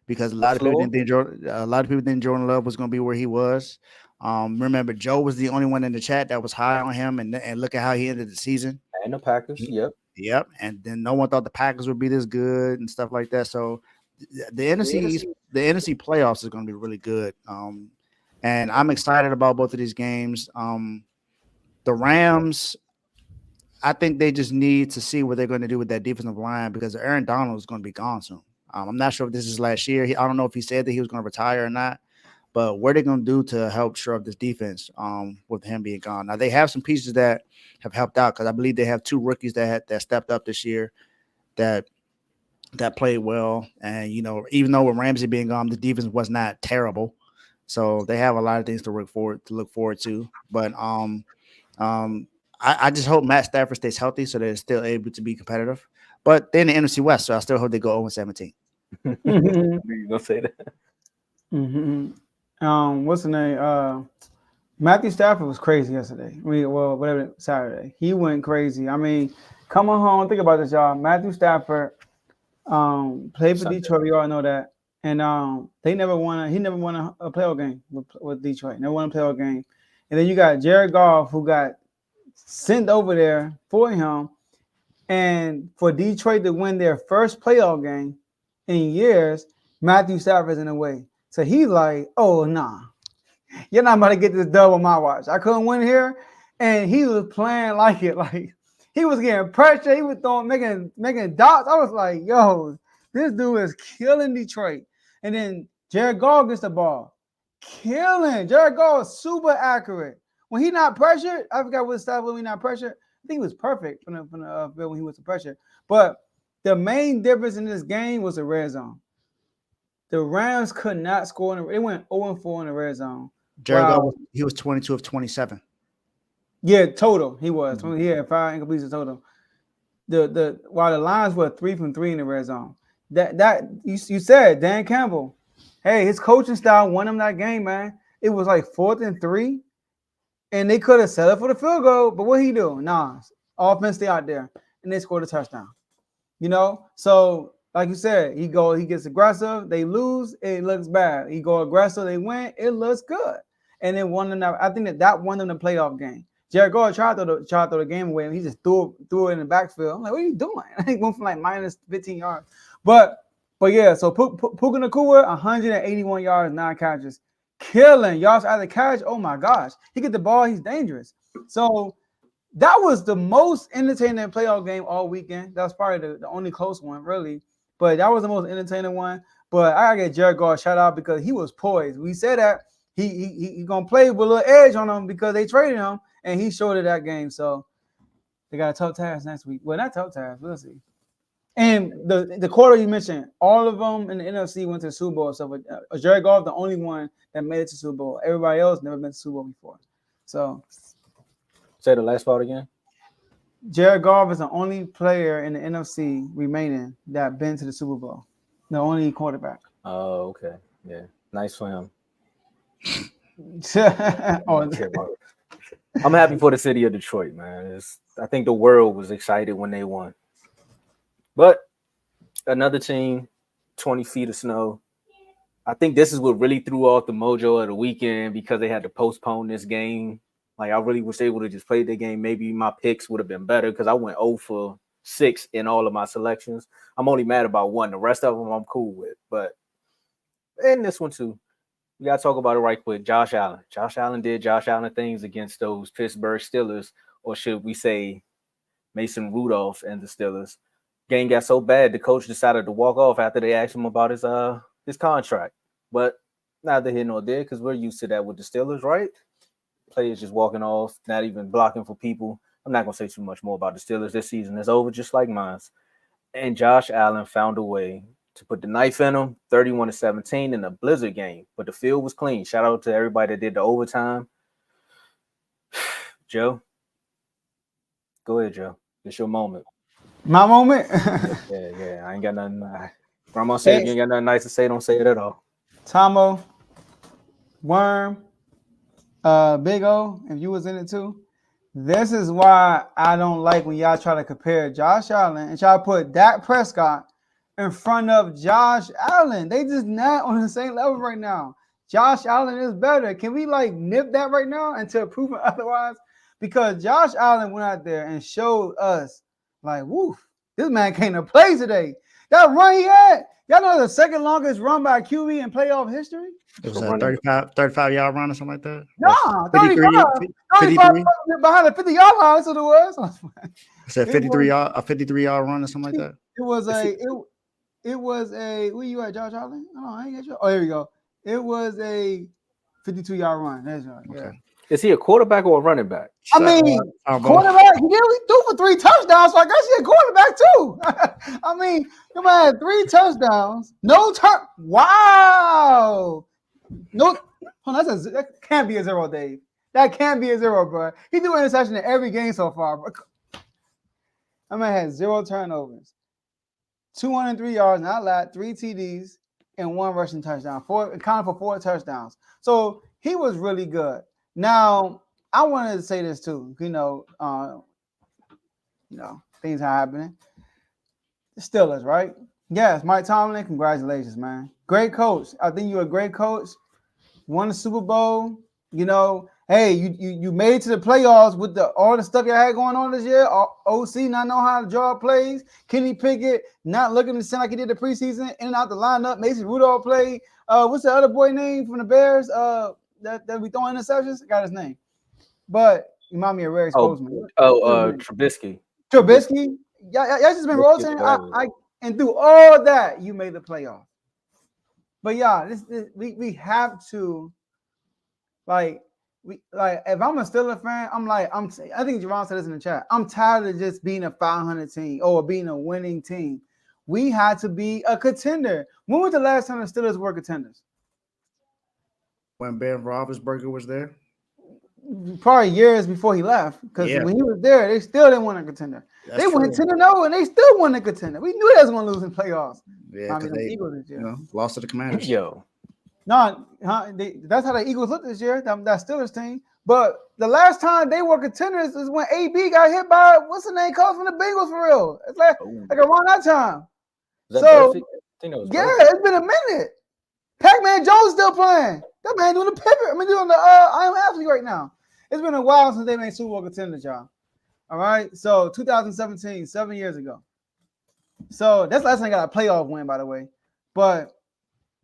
because a lot of people didn't think Jordan Love was going to be where he was. Remember, Joe was the only one in the chat that was high on him, and look at how he ended the season. And the Packers, yep. And then no one thought the Packers would be this good and stuff like that. So the NFC playoffs is going to be really good. And I'm excited about both of these games. The Rams, I think they just need to see what they're going to do with that defensive line because Aaron Donald is going to be gone soon. I'm not sure if this is last year. I don't know if he said that he was going to retire or not, but what are they going to do to help shore up this defense with him being gone? Now, they have some pieces that have helped out because I believe they have two rookies that stepped up this year that played well. And, even though with Ramsey being gone, the defense was not terrible. So they have a lot of things to look forward to. But I just hope Matt Stafford stays healthy so they're still able to be competitive. But they're in the NFC West, so I still hope they go 0-17. You gonna say that? Mm-hmm. What's the name? Matthew Stafford was crazy yesterday. Whatever, Saturday. He went crazy. I mean, coming home, think about this, y'all. Matthew Stafford played for Detroit. We all know that. And he never won a playoff game with Detroit. Never won a playoff game. And then you got Jared Goff, who got sent over there for him. And for Detroit to win their first playoff game in years, Matthew Stafford's in the way. So he's like, oh, nah. You're not about to get this dub on my watch. I couldn't win here. And he was playing like it. Like, he was getting pressure. He was making dots. I was like, yo, this dude is killing Detroit. And then Jared Goff gets the ball. Killing. Jared Goff is super accurate. When he not pressured, I forgot what style when he not pressured. I think he was perfect from the when he was the pressure. But the main difference in this game was the red zone. The Rams could not score. They went 0-4 in the red zone. Jared Goff, he was 22 of 27. Yeah, total. He was. He had 5 incompletions total. While the Lions were 3 from 3 in the red zone. That you said Dan Campbell. Hey, his coaching style won him that game, man. It was like 4th and 3. And they could have settled for the field goal, but what he do? Nah, offense stay out there, and they scored a touchdown. So like you said, he gets aggressive, they lose, it looks bad. He go aggressive, they win, it looks good, and then I think that won them the playoff game. Jared Goff tried to throw the game away, and he just threw it in the backfield. I'm like, what are you doing? He went from like minus 15 yards, but yeah. So Puka Nacua, 181 yards, 9 catches. killing yards out of the catch. Oh my gosh, he get the ball, he's dangerous. So that was the most entertaining playoff game all weekend. That was probably the only close one, really. But that was the most entertaining one. But I gotta get Jared Goff shout out because he was poised. We said that he gonna play with a little edge on him because they traded him, and he showed it that game. So they got a tough task next week. Well, not tough task. We'll see. And the quarter you mentioned, all of them in the NFC went to the Super Bowl. So Jared Goff, the only one that made it to Super Bowl. Everybody else never been to Super Bowl before. So say the last part again. Jared Goff is the only player in the NFC remaining that been to the Super Bowl. The only quarterback. Oh, okay. Yeah. Nice for him. I'm happy for the city of Detroit, man. I think the world was excited when they won. But another team, 20 feet of snow. I think this is what really threw off the mojo of the weekend because they had to postpone this game. Like, I really wish they would have just played the game. Maybe my picks would have been better because I went 0 for 6 in all of my selections. I'm only mad about one. The rest of them I'm cool with. But in this one too, we got to talk about it right quick. Josh Allen. Josh Allen did Josh Allen things against those Pittsburgh Steelers, or should we say Mason Rudolph and the Steelers. Game got so bad, the coach decided to walk off after they asked him about his contract. But neither here nor there because we're used to that with the Steelers, right? Players just walking off, not even blocking for people. I'm not going to say too much more about the Steelers. This season is over just like mine. And Josh Allen found a way to put the knife in him, 31-17 in a blizzard game. But the field was clean. Shout out to everybody that did the overtime. Joe, go ahead, Joe. It's your moment. My moment? yeah. I ain't got nothing. Grandma said if you ain't got nothing nice to say, don't say it at all. Tomo, Worm, Big O, if you was in it too. This is why I don't like when y'all try to compare Josh Allen and try to put Dak Prescott in front of Josh Allen. They just not on the same level right now. Josh Allen is better. Can we nip that right now until proven otherwise? Because Josh Allen went out there and showed us woof, this man came to play today. That run he had, y'all know the second longest run by a QB in playoff history? It was a 35-yard run or something like that? No, 35 behind the 50-yard line, that's what it was. It's a 53-yard run or something like that? It was a where you at, Josh Allen? Oh, I ain't got you. Oh, here we go. It was a 52-yard run. That's right. Yeah. Okay. Is he a quarterback or a running back? I mean, quarterback. He only threw for 3 touchdowns, so I guess he's a quarterback too. I mean, come on, 3 touchdowns, no turn. Wow. No, that can't be a 0, Dave. That can't be a 0, bro. He threw an interception in every game so far, bro. I mean, had 0 turnovers, 203 yards, not a lot, 3 TDs, and 1 rushing touchdown. Accounted for 4 touchdowns. So he was really good. Now, I wanted to say this too. Things are happening. The Steelers, right? Yes, Mike Tomlin, congratulations, man. Great coach. I think you're a great coach. Won the Super Bowl. Hey, you made it to the playoffs with all the stuff you had going on this year. OC not know how to draw plays. Kenny Pickett not looking to sound like he did the preseason. In and out the lineup. Mason Rudolph played. What's the other boy name from the Bears? That we throwing interceptions? I got his name. But you remind me of Ray Exposman. Trubisky. Trubisky? Y'all just been rotating. And through all that, you made the playoff. But yeah, we have to if I'm a Steelers fan, I think Jerron said this in the chat. I'm tired of just being a 500 team or being a winning team. We had to be a contender. When was the last time the Steelers were contenders? When Ben Roethlisberger was there? Probably years before he left. Because when he was there, they still didn't win a contender. They went 10-0 and they still won a contender. We knew they was going to lose in playoffs. Yeah, because they lost to the Commanders. Yo. No, that's how the Eagles looked this year, that Steelers team. But the last time they were contenders is when AB got hit by, what's the name called from the Bengals for real? It's like around that time. It's been a minute. Pac-Man Jones still playing. That man doing the pivot. Doing the I am athlete right now. It's been a while since they made Super Bowl contenders, y'all. All right. So 2017, 7 years ago. So that's the last time I got a playoff win, by the way. But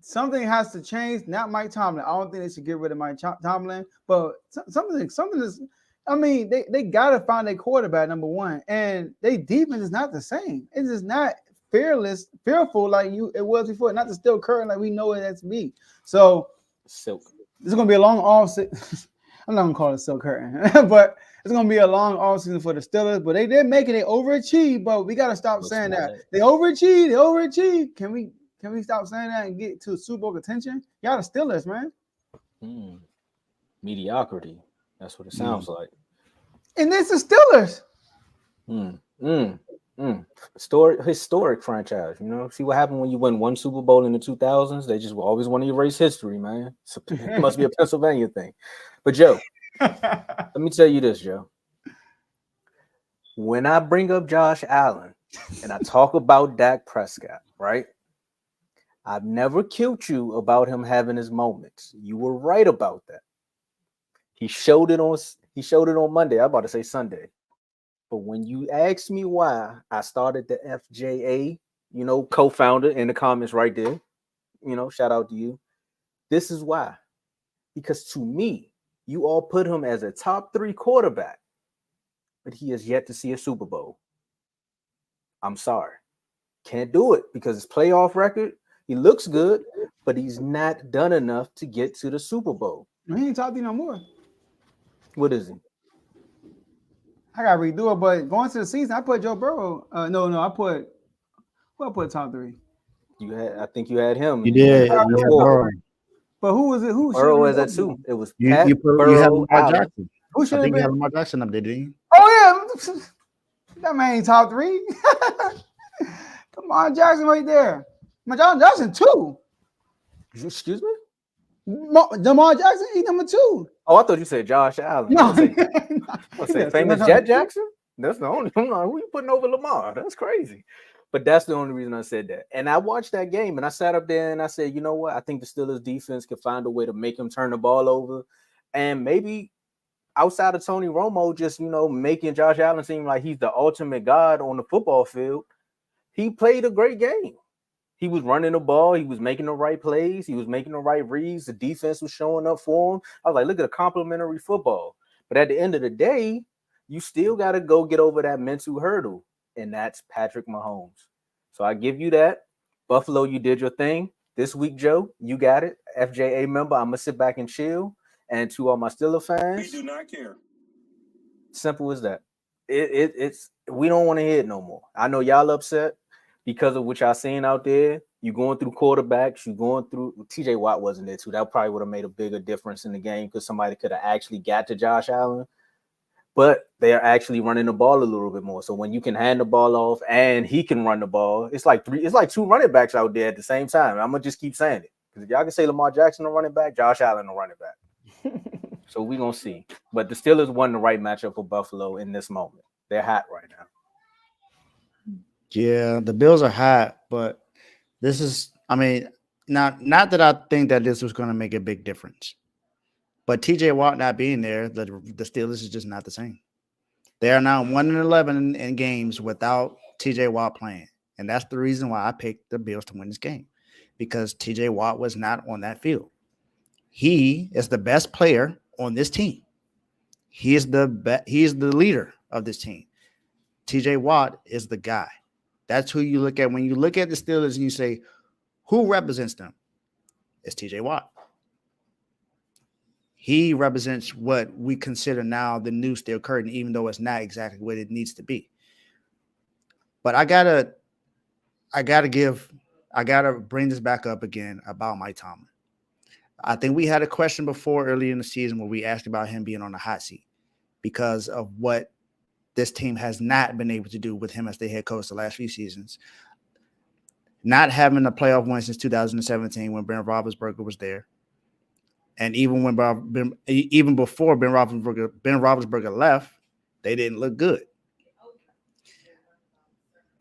something has to change. Not Mike Tomlin. I don't think they should get rid of Mike Tomlin, but something is. I mean, they gotta find a quarterback, number one, and their defense is not the same. It's just not fearful like it was before. Not to still current like we know it has to be. So, Silk. This is gonna be a long off season. I'm not gonna call it silk curtain, but it's gonna be a long off season for the Steelers. But they did make it. They overachieved, but we gotta stop saying that. They overachieved. They overachieved. Can we stop saying that and get to Super Bowl contention? Y'all the Steelers, man. Mediocrity. That's what it sounds like. And this is Steelers. Historic franchise. You know, see what happened when you win one Super Bowl in the 2000s. They just always want to erase history, man. So it must be a Pennsylvania thing. But Joe, let me tell you this, Joe. When I bring up Josh Allen and I talk about Dak Prescott, right? I've never killed you about him having his moments. You were right about that. He showed it on Monday. I'm about to say Sunday. But when you asked me why I started the FJA, co-founder in the comments right there, shout out to you. This is why. Because to me, you all put him as a top 3 quarterback, but he has yet to see a Super Bowl. I'm sorry. Can't do it because his playoff record, he looks good, but he's not done enough to get to the Super Bowl. He ain't top 3 no more. What is he? I gotta redo it, but going to the season, I put Joe Burrow. I put top 3. I think you had him. You did. But who was it? Who Burrow was at 2? It was you Pat, had Burrow, Lamar Jackson. Who should I have think you been? had Lamar Jackson up there, didn't you? Oh yeah, that man ain't top 3. Come on, Jackson right there. Lamar Jackson 2. Excuse me? Lamar Jackson, he number 2. Oh, I thought you said Josh Allen. No, I say famous Jet Jackson. That's the only. I'm like, who you putting over Lamar? That's crazy. But that's the only reason I said that. And I watched that game and I sat up there and I said, you know what? I think the Steelers defense could find a way to make him turn the ball over. And maybe outside of Tony Romo, just, making Josh Allen seem like he's the ultimate god on the football field, he played a great game. He was running the ball. He was making the right plays. He was making the right reads. The defense was showing up for him. I was like, look at the complimentary football. But at the end of the day, you still got to go get over that mental hurdle. And that's Patrick Mahomes. So I give you that. Buffalo, you did your thing. This week, Joe, you got it. FJA member, I'm going to sit back and chill. And to all my Steelers fans, we do not care. Simple as that. It's we don't want to hear it no more. I know y'all upset because of what y'all seeing out there. You going through quarterbacks. You going through TJ Watt wasn't there too. That probably would have made a bigger difference in the game because somebody could have actually got to Josh Allen. But they are actually running the ball a little bit more. So when you can hand the ball off and he can run the ball, it's like 2 running backs out there at the same time. I'm gonna just keep saying it because if y'all can say Lamar Jackson a running back, Josh Allen a running back. So we're gonna see. But the Steelers won the right matchup for Buffalo in this moment. They're hot right now. Yeah, the Bills are hot, but this is, not that I think that this was going to make a big difference. But TJ Watt not being there, the Steelers is just not the same. They are now 1-11 in games without TJ Watt playing. And that's the reason why I picked the Bills to win this game, because TJ Watt was not on that field. He is the best player on this team. He is the leader of this team. TJ Watt is the guy. That's who you look at. When you look at the Steelers and you say, who represents them? It's TJ Watt. He represents what we consider now the new steel curtain, even though it's not exactly what it needs to be. But I gotta bring this back up again about Mike Tomlin. I think we had a question before early in the season where we asked about him being on the hot seat because of what this team has not been able to do with him as the head coach the last few seasons. Not having a playoff win since 2017 when Ben Roethlisberger was there. And even before Ben Roethlisberger left, they didn't look good.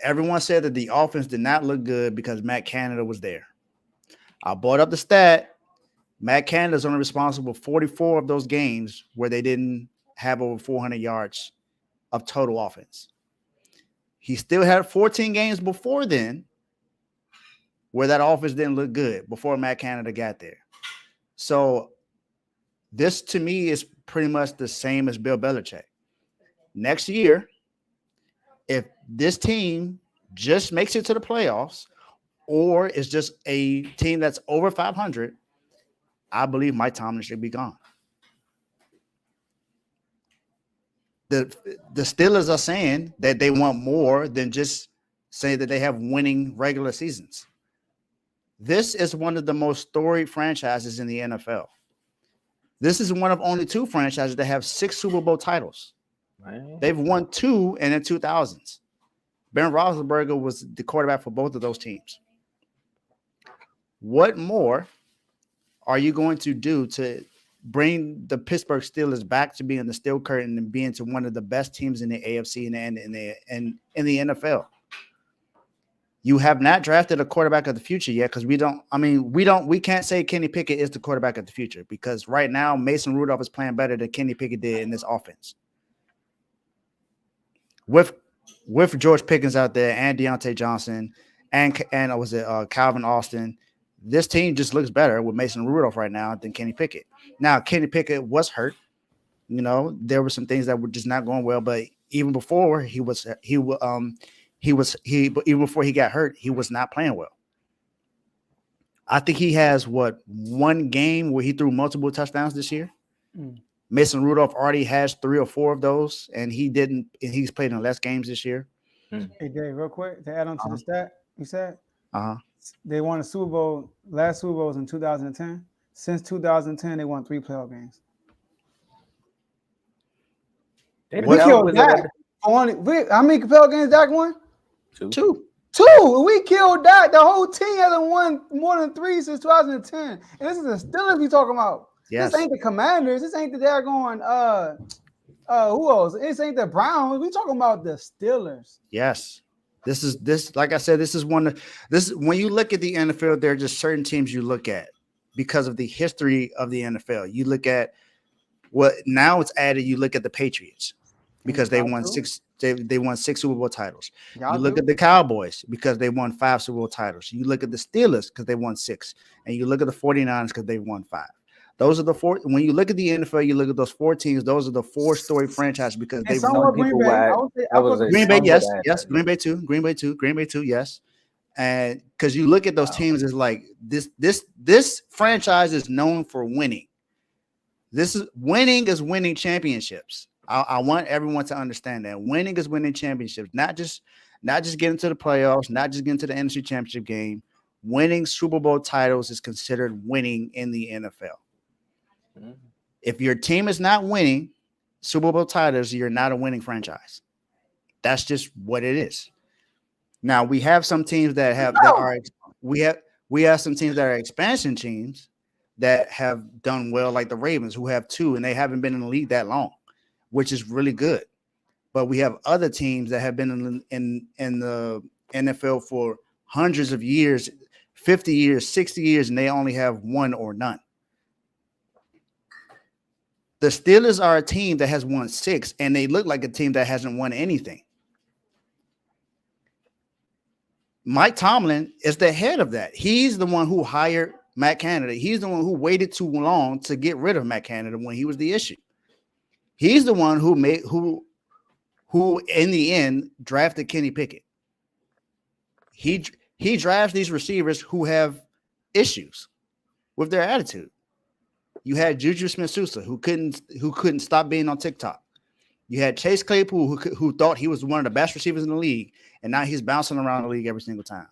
Everyone said that the offense did not look good because Matt Canada was there. I brought up the stat. Matt Canada is only responsible for 44 of those games where they didn't have over 400 yards of total offense. He still had 14 games before then where that offense didn't look good before Matt Canada got there. So this to me is pretty much the same as Bill Belichick. Next year, if this team just makes it to the playoffs or is just a team that's over 500, I believe Mike Tomlin should be gone. The Steelers are saying that they want more than just saying that they have winning regular seasons. This is one of the most storied franchises in the NFL. This is one of only 2 franchises that have 6 Super Bowl titles. Man. They've won 2 in the 2000s. Ben Roethlisberger was the quarterback for both of those teams. What more are you going to do to bring the Pittsburgh Steelers back to being the steel curtain and being to one of the best teams in the AFC and in the NFL? You have not drafted a quarterback of the future yet because we can't say Kenny Pickett is the quarterback of the future because right now Mason Rudolph is playing better than Kenny Pickett did in this offense. With George Pickens out there and Deontay Johnson and Calvin Austin, this team just looks better with Mason Rudolph right now than Kenny Pickett. Now, Kenny Pickett was hurt. You know, there were some things that were just not going well, but even before even before he got hurt, he was not playing well. I think he has one game where he threw multiple touchdowns this year. Mason Rudolph already has 3 or 4 of those, and he's played in less games this year. Hey Dave, real quick to add on to the stat you said. They won a Super Bowl. Last Super Bowl was in 2010. Since 2010, they won 3 playoff games. We killed Dak. How many playoff games Dak won? 2. We killed Dak. The whole team hasn't won more than 3 since 2010. And this is the Steelers we talking about. Yes. This ain't the Commanders. This ain't the daggone who else? This ain't the Browns. We talking about the Steelers. Yes. This like I said, when you look at the NFL, there are just certain teams you look at because of the history of the NFL. You look at what now it's added, you look at the Patriots because they won 6 Super Bowl titles. You look at the Cowboys because they won 5 Super Bowl titles. You look at the Steelers because they won 6. And you look at the 49ers because they won 5. Those are the 4. When you look at the NFL, you look at those 4 teams. Those are the 4-story franchises because they've won. Green Bay. Green Bay, yes. Green Bay too. Green Bay too, yes. And because you look at those teams, it's like this franchise is known for winning. Winning is winning championships. I want everyone to understand that winning is winning championships, not just getting to the playoffs, not just getting to the NFC Championship game. Winning Super Bowl titles is considered winning in the NFL. If your team is not winning Super Bowl titles, you're not a winning franchise. That's just what it is. Now we have some teams we have some teams that are expansion teams that have done well, like the Ravens, who have 2 and they haven't been in the league that long, which is really good. But we have other teams that have been in the NFL for hundreds of years, 50 years, 60 years, and they only have 1 or none. The Steelers are a team that has won 6, and they look like a team that hasn't won anything. Mike Tomlin is the head of that. He's the one who hired Matt Canada. He's the one who waited too long to get rid of Matt Canada when he was the issue. He's the one who in the end drafted Kenny Pickett. He drafts these receivers who have issues with their attitude. You had Juju Smith-Schuster who couldn't stop being on TikTok. You had Chase Claypool who thought he was one of the best receivers in the league, and now he's bouncing around the league every single time.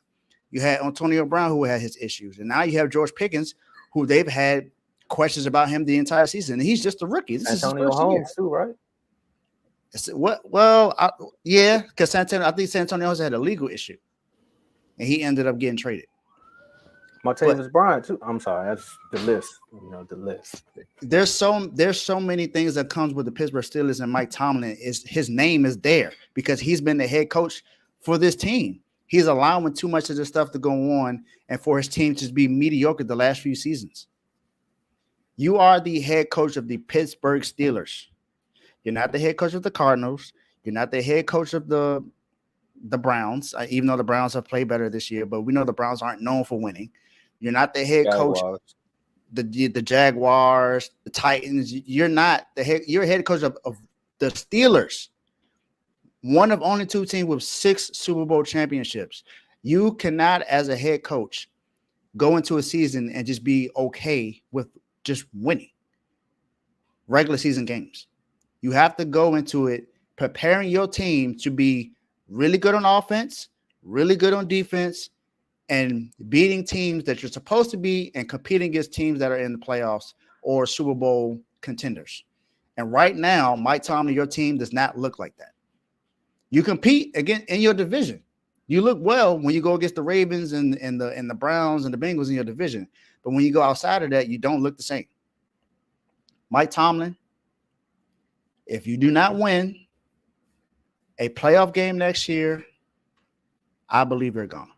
You had Antonio Brown who had his issues, and now you have George Pickens who they've had questions about him the entire season, and he's just a rookie. This Antonio is his first Holmes year. too, right? Because I think San Antonio also had a legal issue, and he ended up getting traded. Martavis Bryant too. I'm sorry, that's the list. The list. There's so many things that comes with the Pittsburgh Steelers, and Mike Tomlin his name is there because he's been the head coach for this team. He's allowing too much of this stuff to go on, and for his team to be mediocre the last few seasons. You are the head coach of the Pittsburgh Steelers. You're not the head coach of the Cardinals. You're not the head coach of the the Browns, even though the Browns have played better this year, but we know the Browns aren't known for winning. You're not the head coach. The Jaguars, the Titans. You're not the head. You're head coach of the Steelers. One of only 2 teams with 6 Super Bowl championships. You cannot, as a head coach, go into a season and just be okay with just winning regular season games. You have to go into it preparing your team to be really good on offense, really good on defense, and beating teams that you're supposed to be and competing against teams that are in the playoffs or Super Bowl contenders. And right now, Mike Tomlin, your team does not look like that. You compete again in your division. You look well when you go against the Ravens and the Browns and the Bengals in your division. But when you go outside of that, you don't look the same. Mike Tomlin, if you do not win a playoff game next year, I believe you're gone.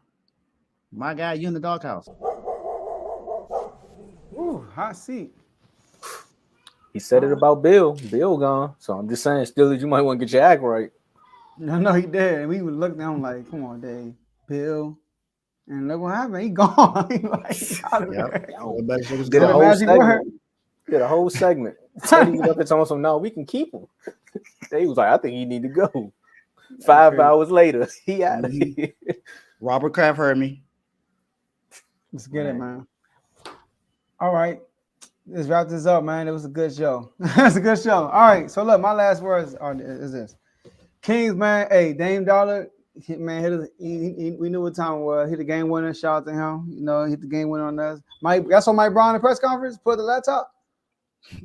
My guy, you in the doghouse. Ooh, hot seat. He said it about Bill. Bill gone. So I'm just saying, Steelers, you might want to get your act right. No, he did. And we would look down like, come on, Dave, Bill. And look what happened. He gone. He out of there. Did a whole segment. Did a whole segment. Said he was up there telling some, no, we can keep him. He was like, I think he need to go. 5 hours later, he out of here. Robert Kraft heard me. Let's get it, man. All right. Let's wrap this up, man. It was a good show. It's a good show. All right. So look, my last words is this. Kings, man. Hey, Dame Dollar, man, we knew what time it was. Hit the game winner. Shout out to him. You know, hit the game winner on us. That's on Mike Brown in the press conference. Put the laptop.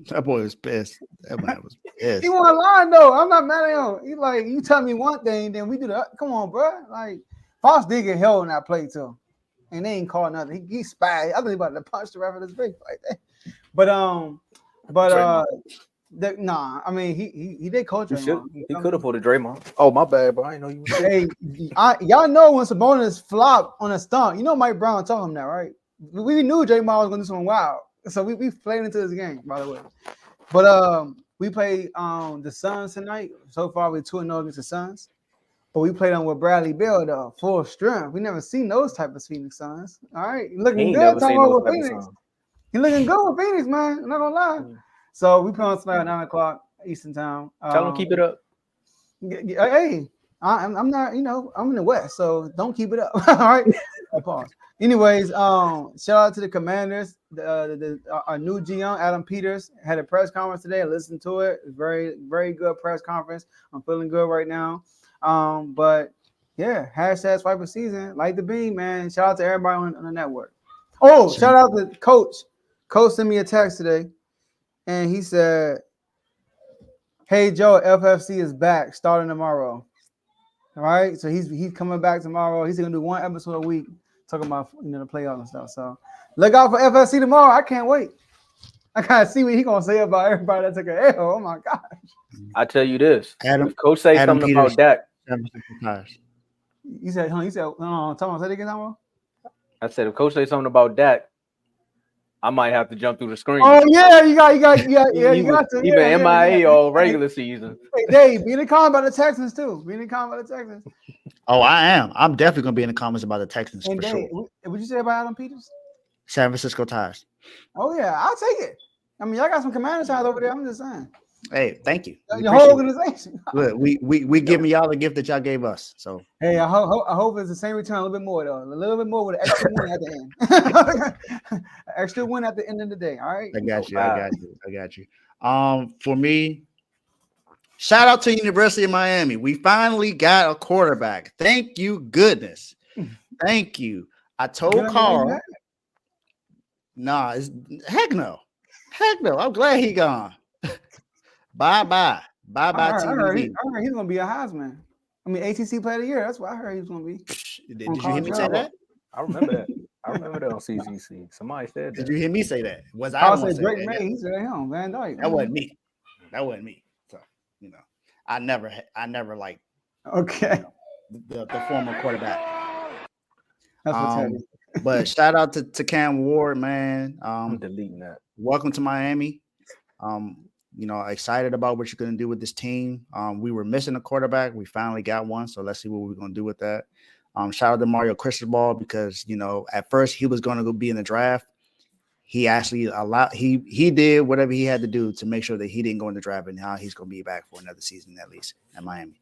That boy was pissed. That man was pissed. He wasn't lying though. I'm not mad at him. He like, you tell me one thing, then we do that. Come on, bro. Like, Fox did get held in that play too, and they ain't called nothing. He spazzed. I think he about to punch the ref in his face like that. Nah. I mean, he did coach him. He could have pulled a Draymond. Oh, my bad, bro. I didn't know you. Hey, y'all know when Sabonis flopped on a stunt, you know Mike Brown told him that, right? We knew Draymond was going to do something wild. So we played into this game, by the way. But we played the Suns tonight. So far, we're 2-0 against the Suns. But we played them with Bradley Beal, though, full strength. We never seen those type of Phoenix Suns. All right, looking good. Talking about with Phoenix. He looking good with Phoenix, man. I'm not gonna lie. So we play on tonight at 9:00 Eastern time. Tell them keep it up. Hey, I'm not. You know, I'm in the West, so don't keep it up. All right. Pause. Anyways, shout out to the Commanders. Our new GM, Adam Peters, had a press conference today. I listened to it. Very, very good press conference. I'm feeling good right now. But yeah, hashtag swiper season. Like the beam, man. Shout out to everybody on the network. Oh, shout out to Coach. Coach sent me a text today, and he said, "Hey Joe, FFC is back starting tomorrow." All right, so he's coming back tomorrow. He's gonna do one episode a week, talking about the playoffs and stuff. So look out for FFC tomorrow. I can't wait. I gotta see what he's gonna say about everybody that took a L. Oh my gosh! I tell you this, if Coach say something Peters, about Dak. You said, no, Thomas, say it again, Thomas. I said, if Coach say something about Dak, I might have to jump through the screen. Oh yeah, you got to. Even MIA all regular season. Hey, Dave, be in the comments about the Texans too. Be in the comments about the Texans. Oh, I am. I'm definitely gonna be in the comments about the Texans and for Dave, sure. What'd you say about Adam Peters? San Francisco Tires. Oh yeah, I'll take it. I mean, y'all got some Commanders ties over there. I'm just saying. Hey, thank you. The whole organization. Look, we giving y'all the gift that y'all gave us. So hey, I hope it's the same return, a little bit more though, a little bit more with an extra win at the end. Extra win at the end of the day. All right. I got you. For me, shout out to University of Miami. We finally got a quarterback. Thank you, goodness. Thank you. I told Carl. Nah, heck no. I'm glad he gone. Bye. I heard he's gonna be a Heisman. I mean, ACC Player of the Year. That's what I heard he was gonna be. Did you hear me say that? I remember that. I remember that on CCC. Somebody said that. Did you hear me say that? Was I said Drake May? He said him. Van Dyke. That wasn't me. So I never liked. Okay. The former quarterback. That's what's but shout out to Cam Ward, man. I'm deleting that. Welcome to Miami. excited about what you're going to do with this team. We were missing a quarterback. We finally got one. So let's see what we're going to do with that. Shout out to Mario Cristobal because, at first he was going to go be in the draft. He actually he did whatever he had to do to make sure that he didn't go in the draft, and now he's going to be back for another season at least at Miami.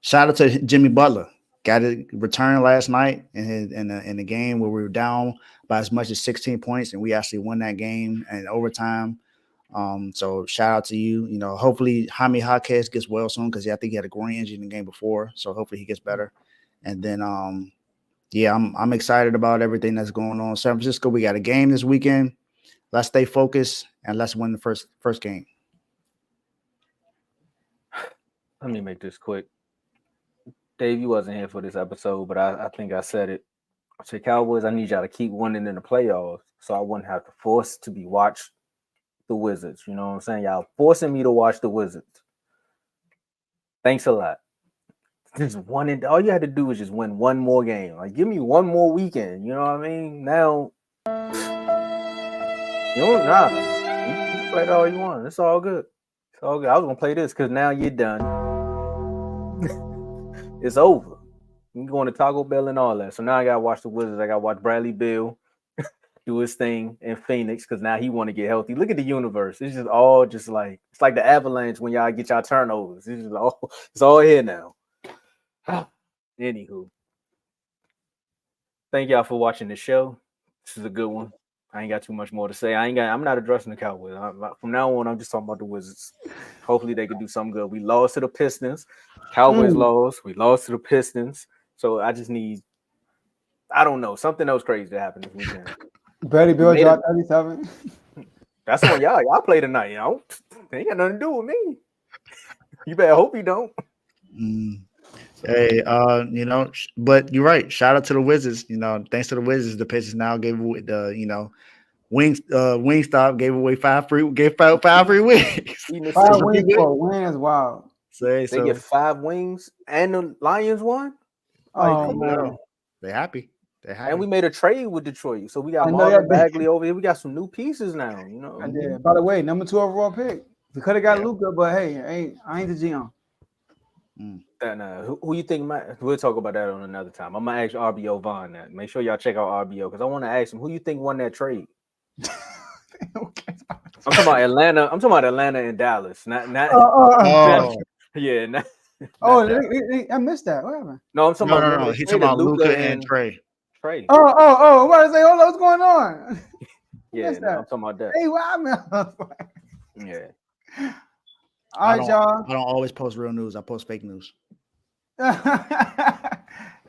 Shout out to Jimmy Butler. Got a return last night in the game where we were down by as much as 16 points, and we actually won that game in overtime. So shout out to you. Hopefully Jaime Jaquez gets well soon because I think he had a groin injury in the game before. So hopefully he gets better. And then I'm excited about everything that's going on in San Francisco. We got a game this weekend. Let's stay focused and let's win the first game. Let me make this quick. Dave, you wasn't here for this episode, but I think I said it. I said, Cowboys, I need y'all to keep winning in the playoffs so I wouldn't have to force to be watched the Wizards. You know what I'm saying? Y'all forcing me to watch the Wizards. Thanks a lot. Just all you had to do was just win one more game. Like, give me one more weekend. You know what I mean? Now, you can play it all you want. It's all good. It's all good. I was gonna play this because now you're done. It's over. You going to Taco Bell and all that. So now I gotta watch the Wizards. I gotta watch Bradley Beal do his thing in Phoenix because now he want to get healthy. Look at the universe. It's just all it's like the Avalanche when y'all get y'all turnovers. It's all here now. Anywho, thank y'all for watching the show. This is a good one. I ain't got too much more to say. I'm not addressing the Cowboys. From now on, I'm just talking about the Wizards. Hopefully they can do something good. We lost to the Pistons. Cowboys lost. We lost to the Pistons. So I just need, I don't know, something else crazy to happen this weekend. Bradley Beal dropped 37. That's on y'all. Y'all play tonight. They ain't got nothing to do with me. You better hope you don't. Hey, but you're right. Shout out to the Wizards. Thanks to the Wizards, the Pistons now gave away the, Wingstop gave away five free wings. 5 wings for a win is wild. They get 5 wings and the Lions won. Oh man, they're happy. And we made a trade with Detroit, so we got Marvin Bagley over here. We got some new pieces now. I did. By the way, number 2 overall pick. We could have got Luka, but hey, I ain't the GM. And who you think we'll talk about that on another time. I'm gonna ask RBO Vaughn that. Make sure y'all check out RBO because I want to ask him who you think won that trade. Okay. I'm talking about Atlanta. I'm talking about Atlanta and Dallas. Not yeah. I missed that. What happened? No, I'm talking about no. He's talking about Luka and Trey. Trey. Oh! I'm about to say, hold on, what's going on? Yeah, I'm talking about that. Hey, what happened? Yeah. All right, y'all. I don't always post real news. I post fake news.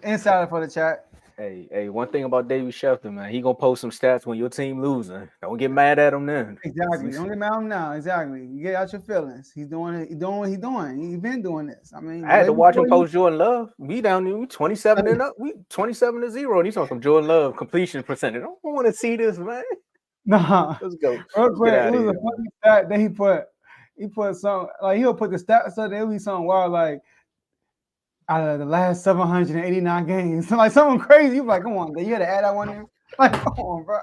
Insider for the chat. Hey, one thing about Davey Schefter, man, he gonna post some stats when your team losing. Don't get mad at him then. Exactly. Don't get mad at him now. Exactly. You get out your feelings. He's doing it. He's doing what he's doing. He's been doing this. I mean, I had to watch him post Jordan Love. We down there, we 27 and up. We 27-0, and he's on some Jordan Love completion percentage. I don't want to see this, man. Nah. Let's go. It was a funny stat that he put some like he'll put the stats up. There'll be something wild like out of the last 789 games, like something crazy. You like, come on, you had to add that one in. Like, come on, bro.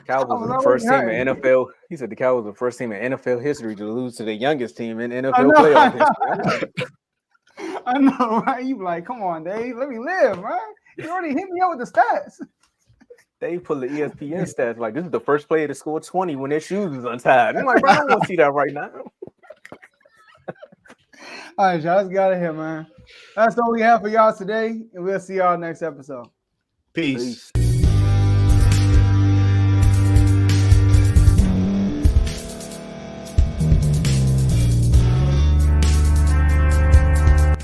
Cowboys were the first team in NFL. He said the Cowboys were the first team in NFL history to lose to the youngest team in NFL playoff history. I know, right? You like, come on, Dave, let me live, man. You already hit me up with the stats. They pull the ESPN stats like this is the first player to score 20 when their shoes is untied. I'm like, bro, I don't want to see that right now. All right, y'all, let's get out of here, man. That's all we have for y'all today, and we'll see y'all next episode. Peace.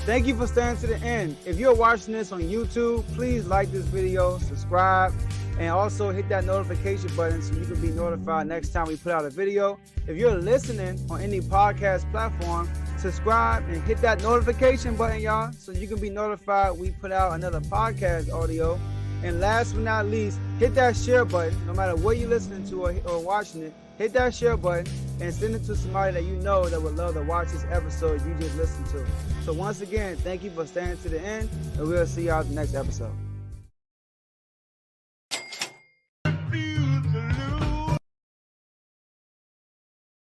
Thank you for staying to the end. If you're watching this on YouTube, please like this video, subscribe, and also hit that notification button so you can be notified next time we put out a video. If you're listening on any podcast platform, subscribe and hit that notification button, y'all, so you can be notified we put out another podcast audio. And last but not least, hit that share button. No matter what you're listening to or watching it, hit that share button and send it to somebody that you know that would love to watch this episode you just listened to. So once again, thank you for staying to the end, and we'll see y'all at the next episode.